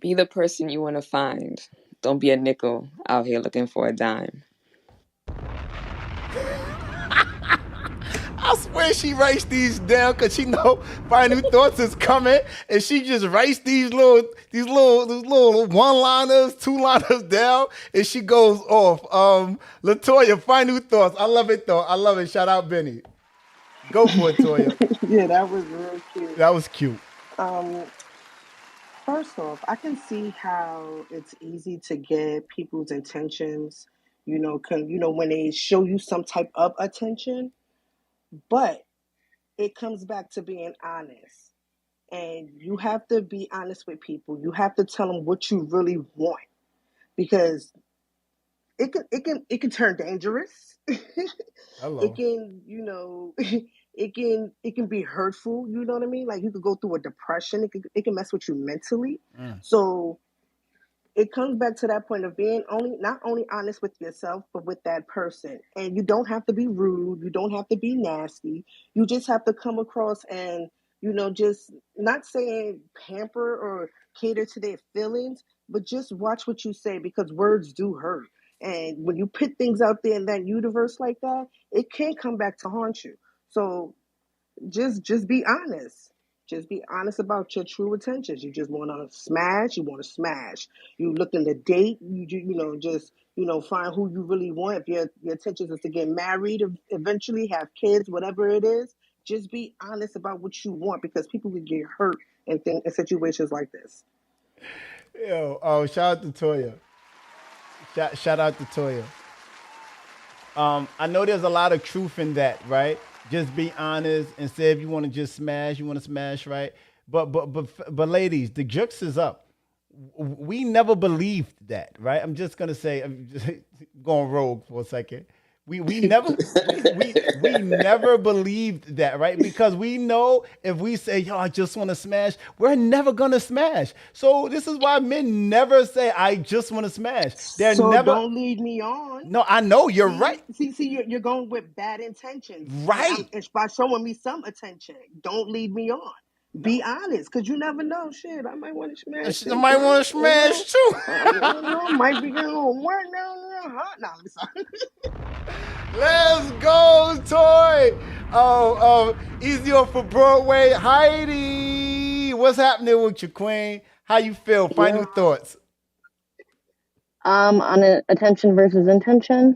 Be the person you want to find. Don't be a nickel out here looking for a dime. I swear she writes these down because she know final thoughts is coming, and she just writes these little one-liners, two-liners down, and she goes off. Latoya, final thoughts. I love it though. I love it. Shout out Benny. Go for it, Toya. Yeah, that was real cute. That was cute. First off, I can see how it's easy to get people's intentions, when they show you some type of attention, but it comes back to being honest. And you have to be honest with people. You have to tell them what you really want, because it can turn dangerous. Hello. It can, it can be hurtful. You know what I mean? Like you could go through a depression. It can mess with you mentally. So it comes back to that point of being not only honest with yourself, but with that person. And you don't have to be rude. You don't have to be nasty. You just have to come across and, just not saying pamper or cater to their feelings, but just watch what you say, because words do hurt. And when you put things out there in that universe like that, it can come back to haunt you. So just be honest. Just be honest about your true intentions. You just want to smash. You want to smash. You looking to date. Find who you really want. If your intentions is to get married, eventually have kids, whatever it is, just be honest about what you want, because people can get hurt in situations like this. Shout out to Toya. Shout out to Toya. I know there's a lot of truth in that, right? Just be honest and say if you want to just smash, you want to smash, right? But ladies, the jukes is up. We never believed that, right? I'm just gonna say, I'm just going rogue for a second. We never we never believed that, right? Because we know if we say, yo, I just want to smash, we're never gonna smash. So this is why men never say, I just want to smash. They're So never. don't lead me on. No, I know you're right. You're going with bad intentions. Right. It's by showing me some attention. Don't lead me on. Be honest, because you never know. Shit, I might want to smash I this. might want to You know? smash too. You know, might be getting a little work down there. Huh? No, I'm sorry. Let's go, Toy. Easier for Broadway. Heidi, what's happening with your queen? How you feel? Final thoughts. On attention versus intention.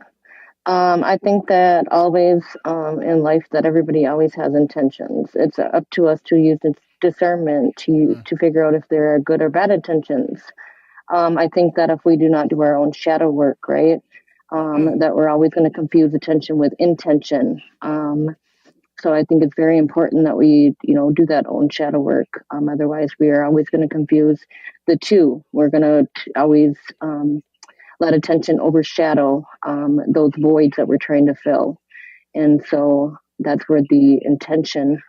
I think that always in life that everybody always has intentions. It's up to us to use discernment to figure out if there are good or bad intentions. I think that if we do not do our own shadow work, right, that we're always going to confuse attention with intention. So I think it's very important that we, do that own shadow work. Otherwise, we are always going to confuse the two. We're going to always let attention overshadow those voids that we're trying to fill. And so that's where the intention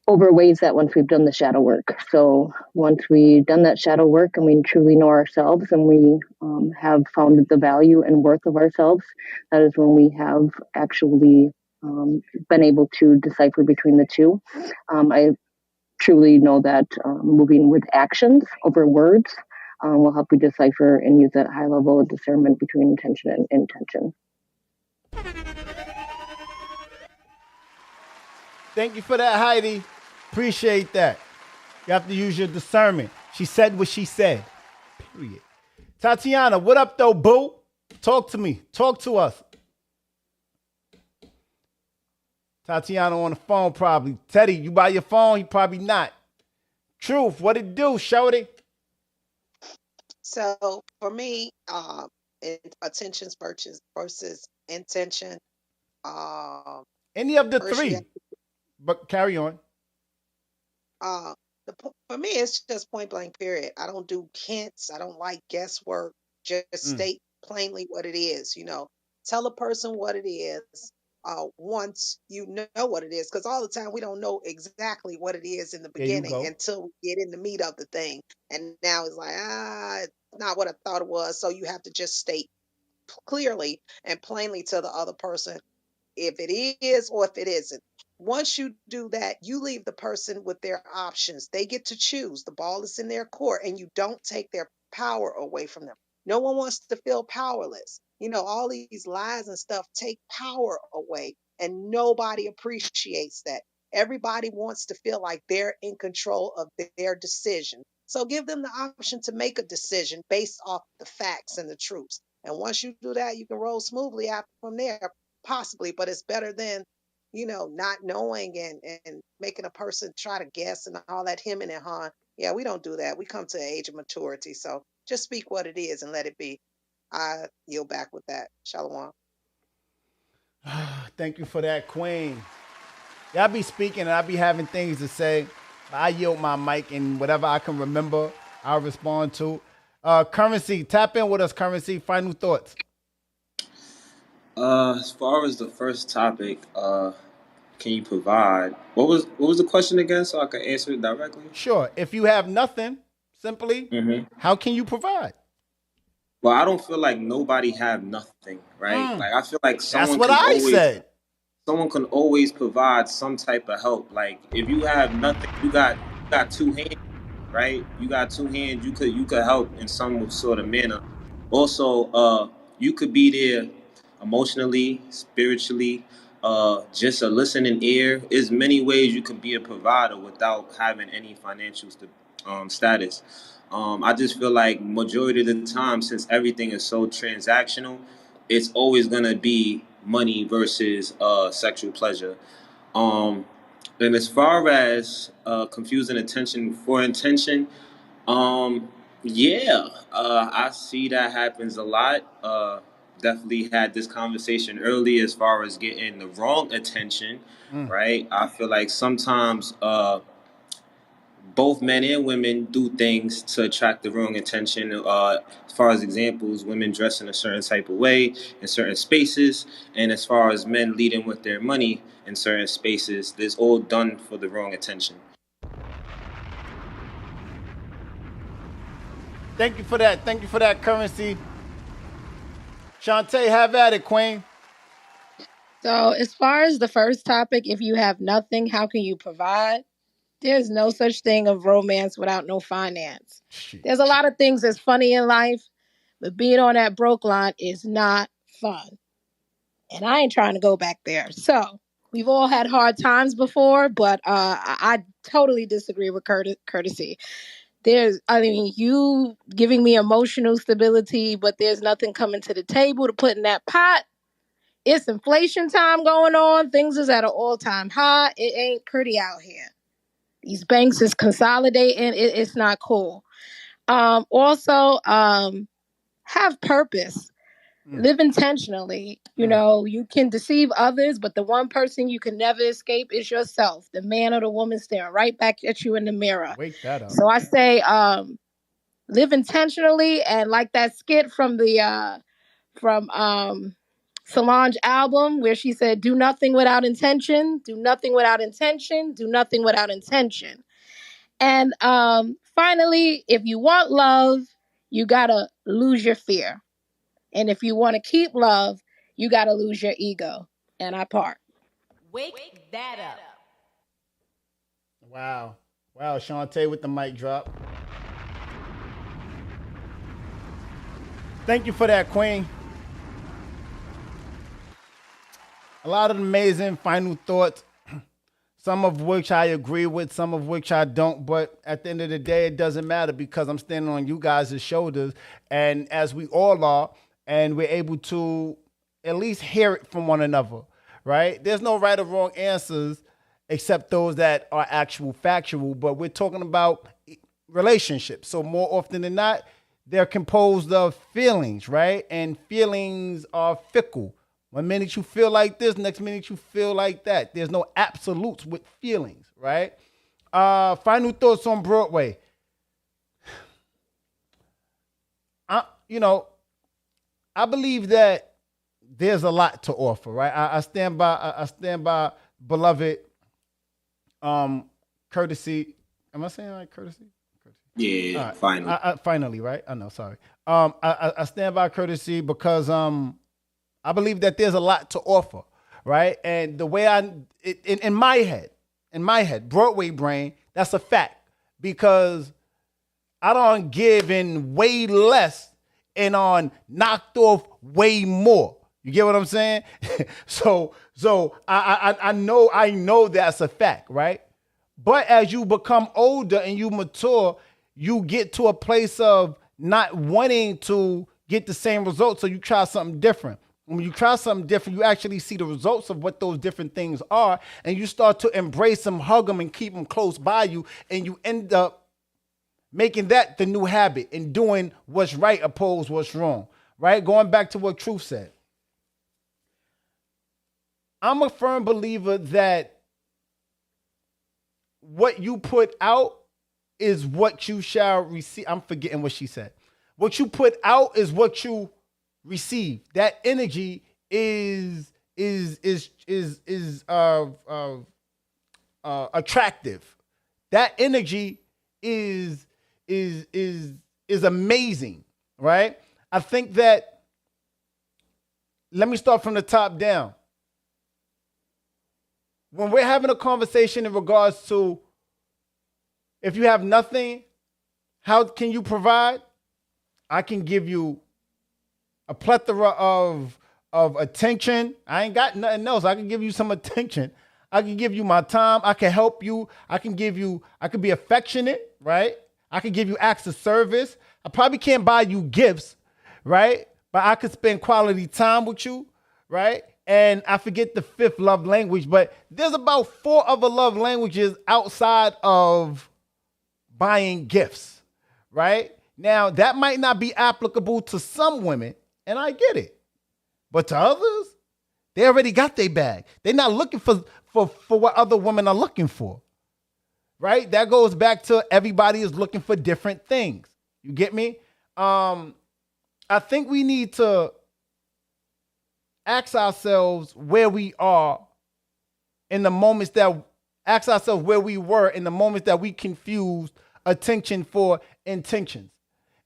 overweighs that once we've done the shadow work. So once we've done that shadow work and we truly know ourselves and we have found the value and worth of ourselves, that is when we have actually been able to decipher between the two. I truly know that moving with actions over words will help you decipher and use that high level of discernment between intention and intention. Thank you for that, Heidi. Appreciate that. You have to use your discernment. She said what she said. Period. Tatiana, what up though, boo? Talk to me. Talk to us. Tatiana on the phone probably. Teddy, you by your phone? He probably not. Truth, what it do, shorty? So for me, attentions versus intention. Any of the First, three, but carry on. Uh, for me, it's just point blank. Period. I don't do hints. I don't like guesswork. Just state plainly what it is. Tell a person what it is. Once you know what it is, because all the time we don't know exactly what it is in the beginning until we get in the meat of the thing, and now it's like it's not what I thought it was. So you have to just state clearly and plainly to the other person if it is or if it isn't. Once you do that, you leave the person with their options. They get to choose. The ball is in their court, and you don't take their power away from them. No one wants to feel powerless. All these lies and stuff take power away, and nobody appreciates that. Everybody wants to feel like they're in control of their decision. So give them the option to make a decision based off the facts and the truths. And once you do that, you can roll smoothly after from there, possibly, but it's better than not knowing and making a person try to guess and all that hemming and hawing. Yeah, we don't do that. We come to the age of maturity. So just speak what it is and let it be. I yield back with that. Shalom. Thank you for that, queen. Y'all be speaking and I be having things to say. I yield my mic and whatever I can remember, I'll respond to. Currency, tap in with us, Currency. Final thoughts. As far as the first topic, can you provide what was the question again so I can answer it directly? Sure. If you have nothing, simply, how can you provide? Well, I don't feel like nobody have nothing, right? Like I feel like someone That's what I said. Someone can always provide some type of help. Like if you have nothing, you got two hands, right? You got two hands. You could help in some sort of manner. Also, you could be there emotionally, spiritually, just a listening ear. There's many ways you can be a provider without having any financial status. I just feel like majority of the time, since everything is so transactional, it's always gonna be money versus sexual pleasure. And as far as confusing attention for intention, I see that happens a lot. Definitely had this conversation earlier as far as getting the wrong attention, right? I feel like sometimes both men and women do things to attract the wrong attention. As far as examples, women dress in a certain type of way in certain spaces, and as far as men leading with their money in certain spaces, this all done for the wrong attention. Thank you for that. Thank you for that, Currency. Shantae, have at it, Queen. So, as far as the first topic, if you have nothing, how can you provide? There's no such thing of romance without no finance. There's a lot of things that's funny in life, but being on that broke line is not fun. And I ain't trying to go back there. So, we've all had hard times before, but I totally disagree with courtesy. You giving me emotional stability, but there's nothing coming to the table to put in that pot. It's inflation time going on. Things is at an all-time high. It ain't pretty out here. These banks is consolidating. It's not cool. Also, have purpose. Live intentionally. You know, you can deceive others, but the one person you can never escape is yourself. The man or the woman staring right back at you in the mirror. Wake that up. So I say, live intentionally, and like that skit from the Solange album where she said, do nothing without intention, do nothing without intention, do nothing without intention. And finally, if you want love, you gotta lose your fear. And if you want to keep love, you gotta lose your ego. And I part. Wake that up. Wow. Wow, Shantae with the mic drop. Thank you for that, Queen. A lot of amazing final thoughts, some of which I agree with, some of which I don't. But at the end of the day, it doesn't matter because I'm standing on you guys' shoulders. And as we all are, and we're able to at least hear it from one another, right? There's no right or wrong answers except those that are actual factual. But we're talking about relationships. So more often than not, they're composed of feelings, right? And feelings are fickle. One minute you feel like this, next minute you feel like that. There's no absolutes with feelings, right? Final thoughts on Broadway. I believe that there's a lot to offer, right? I stand by beloved Courtesy. Am I saying like Courtesy? Yeah, right. finally. Finally, right? I know, sorry. I stand by Courtesy because I believe that there's a lot to offer, right? And the way in my head, Broadway brain, that's a fact because I don't give in way less and on knocked off way more. You get what I'm saying? So I know that's a fact, right? But as you become older and you mature, you get to a place of not wanting to get the same results, so you try something different. When you try something different, you actually see the results of what those different things are, and you start to embrace them, hug them, and keep them close by you, and you end up making that the new habit and doing what's right opposed what's wrong, right? Going back to what Truth said. I'm a firm believer that what you put out is what you shall receive. I'm forgetting what she said. What you put out is what you receive. That energy is attractive. That energy is amazing, right? I think that, let me start from the top down. When we're having a conversation in regards to if you have nothing, how can you provide? I can give you a plethora of attention. I ain't got nothing else. I can give you some attention. I can give you my time. I can help you. I can be affectionate, right? I can give you acts of service. I probably can't buy you gifts, right? But I could spend quality time with you, right? And I forget the fifth love language, but there's about 4 other love languages outside of buying gifts, right? Now, that might not be applicable to some women, and I get it. But to others, they already got their bag. They're not looking for what other women are looking for. right? That goes back to everybody is looking for different things. You get me? I think we need to ask ourselves where we are in the moments that ask ourselves where we were in the moments that we confused attention for intentions.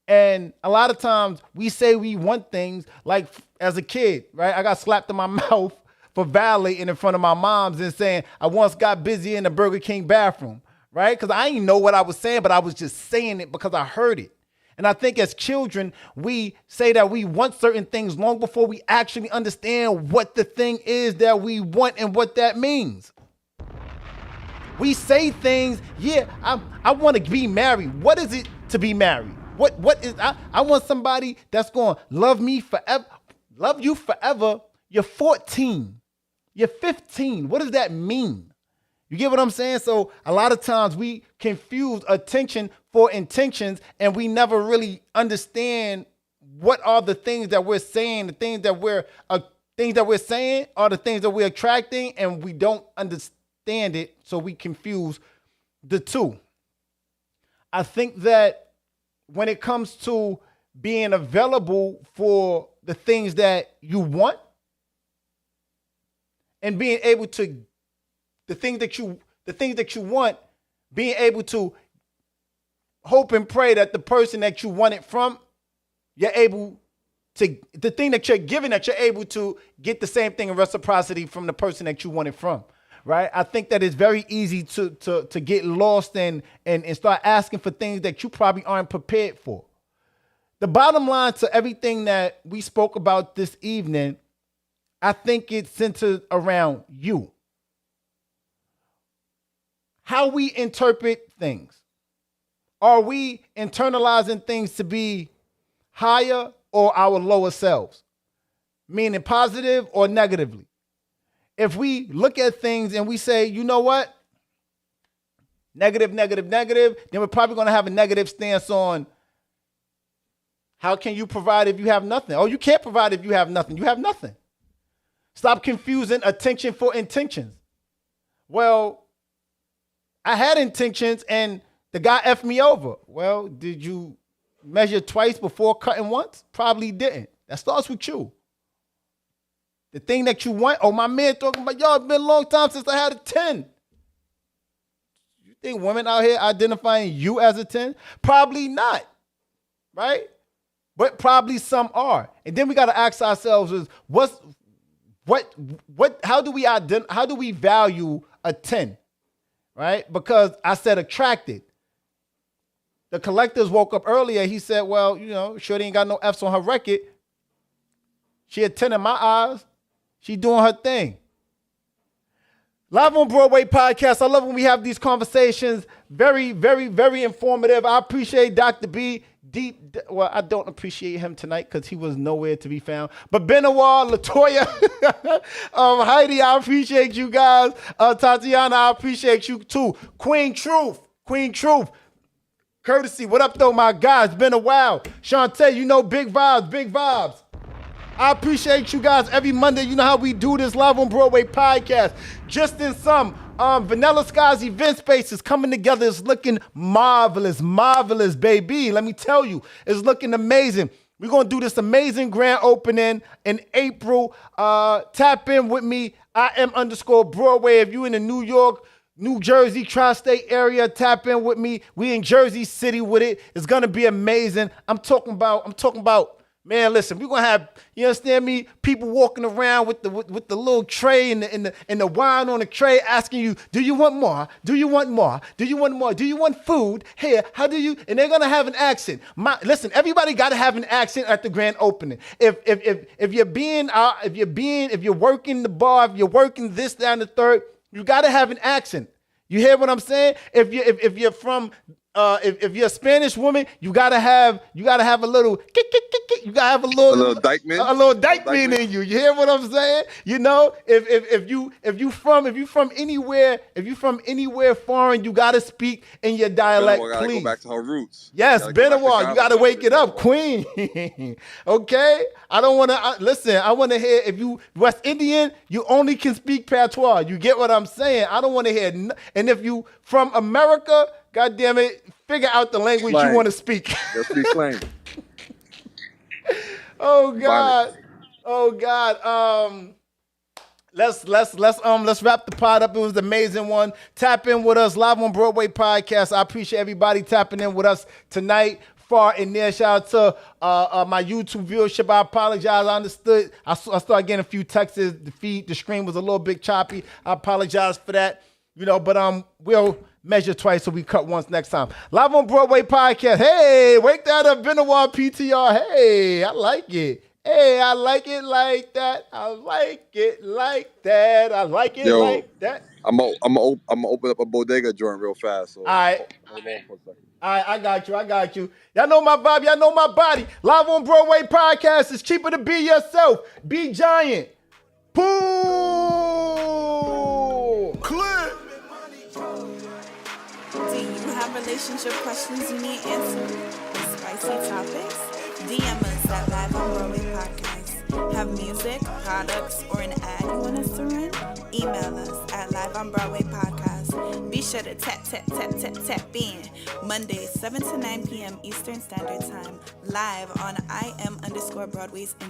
And a lot of times we say we want things like as a kid, right? I got slapped in my mouth for violating in front of my moms and saying I once got busy in the Burger King bathroom, right? Because I didn't know what I was saying, but I was just saying it because I heard it. And I think as children, we say that we want certain things long before we actually understand what the thing is that we want and what that means. We say things, yeah, I want to be married. What is it to be married? What is I want somebody that's going to love me forever, love you forever. You're 14. You're 15. What does that mean? You get what I'm saying? So a lot of times we confuse attention for intentions and we never really understand what are the things that we're saying, the things that we're saying are the things that we're attracting, and we don't understand it, so we confuse the two. I think that when it comes to being available for the things that you want and being able to the things that you want, being able to hope and pray that the person that you want it from, you're able to, the thing that you're giving, that you're able to get the same thing in reciprocity from the person that you want it from, right? I think that it's very easy to get lost and start asking for things that you probably aren't prepared for. The bottom line to everything that we spoke about this evening, I think it's centered around you. How we interpret things. Are we internalizing things to be higher or our lower selves? Meaning positive or negatively? If we look at things and we say, you know what? Negative, negative, negative, then we're probably going to have a negative stance on how can you provide if you have nothing? Oh, you can't provide if you have nothing. You have nothing. Stop confusing attention for intentions. Well, I had intentions and the guy effed me over. Well, did you measure twice before cutting once? Probably didn't. That starts with you. The thing that you want, oh, my man talking about, yo, it's been a long time since I had a 10. You think women out here identifying you as a 10? Probably not, right? But probably some are. And then we got to ask ourselves is how do we value a 10? Right? Because I said attracted. The collectors woke up earlier. He said, well, you know, Shorty ain't got no F's on her record. She a 10 in my eyes. She doing her thing. Live on Broadway podcast. I love when we have these conversations. Very, very, very informative. I appreciate Dr. B. Well, I don't appreciate him tonight because he was nowhere to be found. But Benoit, Latoya, Heidi, I appreciate you guys. Tatiana, I appreciate you too. Queen Truth. Courtesy, what up though, my guys? It's been a while. Shantae, you know, big vibes. I appreciate you guys every Monday. You know how we do this Live on Broadway podcast. Just in some, Vanilla Sky's event space is coming together. It's looking marvelous, baby. Let me tell you, it's looking amazing. We're going to do this amazing grand opening in April. Tap in with me. @Broadway. If you in the New York, New Jersey, tri-state area, tap in with me. We in Jersey City with it. It's going to be amazing. I'm talking about, man, listen, we're going to have, you understand me, people walking around with the little tray and the wine on the tray asking you, do you want more? Do you want more? Do you want more? Do you want food? Here, how do you? And they're going to have an accent. Listen, everybody got to have an accent at the grand opening. If you're working the bar, if you're working this, that, and the third, you got to have an accent. You hear what I'm saying? If you're a Spanish woman, you gotta have a little You gotta have a little Dykeman, Dykeman in you. You hear what I'm saying? You know, if you from anywhere foreign, you gotta speak in your dialect. Benoit gotta please go back to her roots. Yes, Benoit, you gotta wake it up, Queen. Okay, I don't want to listen. I want to hear if you West Indian, you only can speak patois. You get what I'm saying? I don't want to hear. And if you from America, God damn it, figure out the language Slang. you want to speak. Let's speak slang. Oh God. Oh God. Let's wrap the pod up. It was an amazing one. Tap in with us live on Broadway podcast. I appreciate everybody tapping in with us tonight. Far and near. Shout out to my YouTube viewership. I apologize. I understood. I started getting a few texts. The screen was a little bit choppy. I apologize for that. You know, but we'll measure twice so we cut once next time. Live on Broadway podcast. Hey, wake that up, Benoit PTR. Hey, I like it. Hey, I like it like that. I like it like that. I like it like that. I'm gonna open up a bodega joint real fast. So all right. Hold on for a second. All right, I got you. Y'all know my vibe. Y'all know my body. Live on Broadway podcast. It's cheaper to be yourself. Be giant. Pooh. Clear. Do you have relationship questions you need answered? Spicy topics? DM us at Live on Broadway Podcast. Have music, products, or an ad you want us to run? Email us at Live on Broadway Podcast. Be sure to tap in. Mondays, 7 to 9 p.m. Eastern Standard Time. Live on IM_Broadway's Instagram.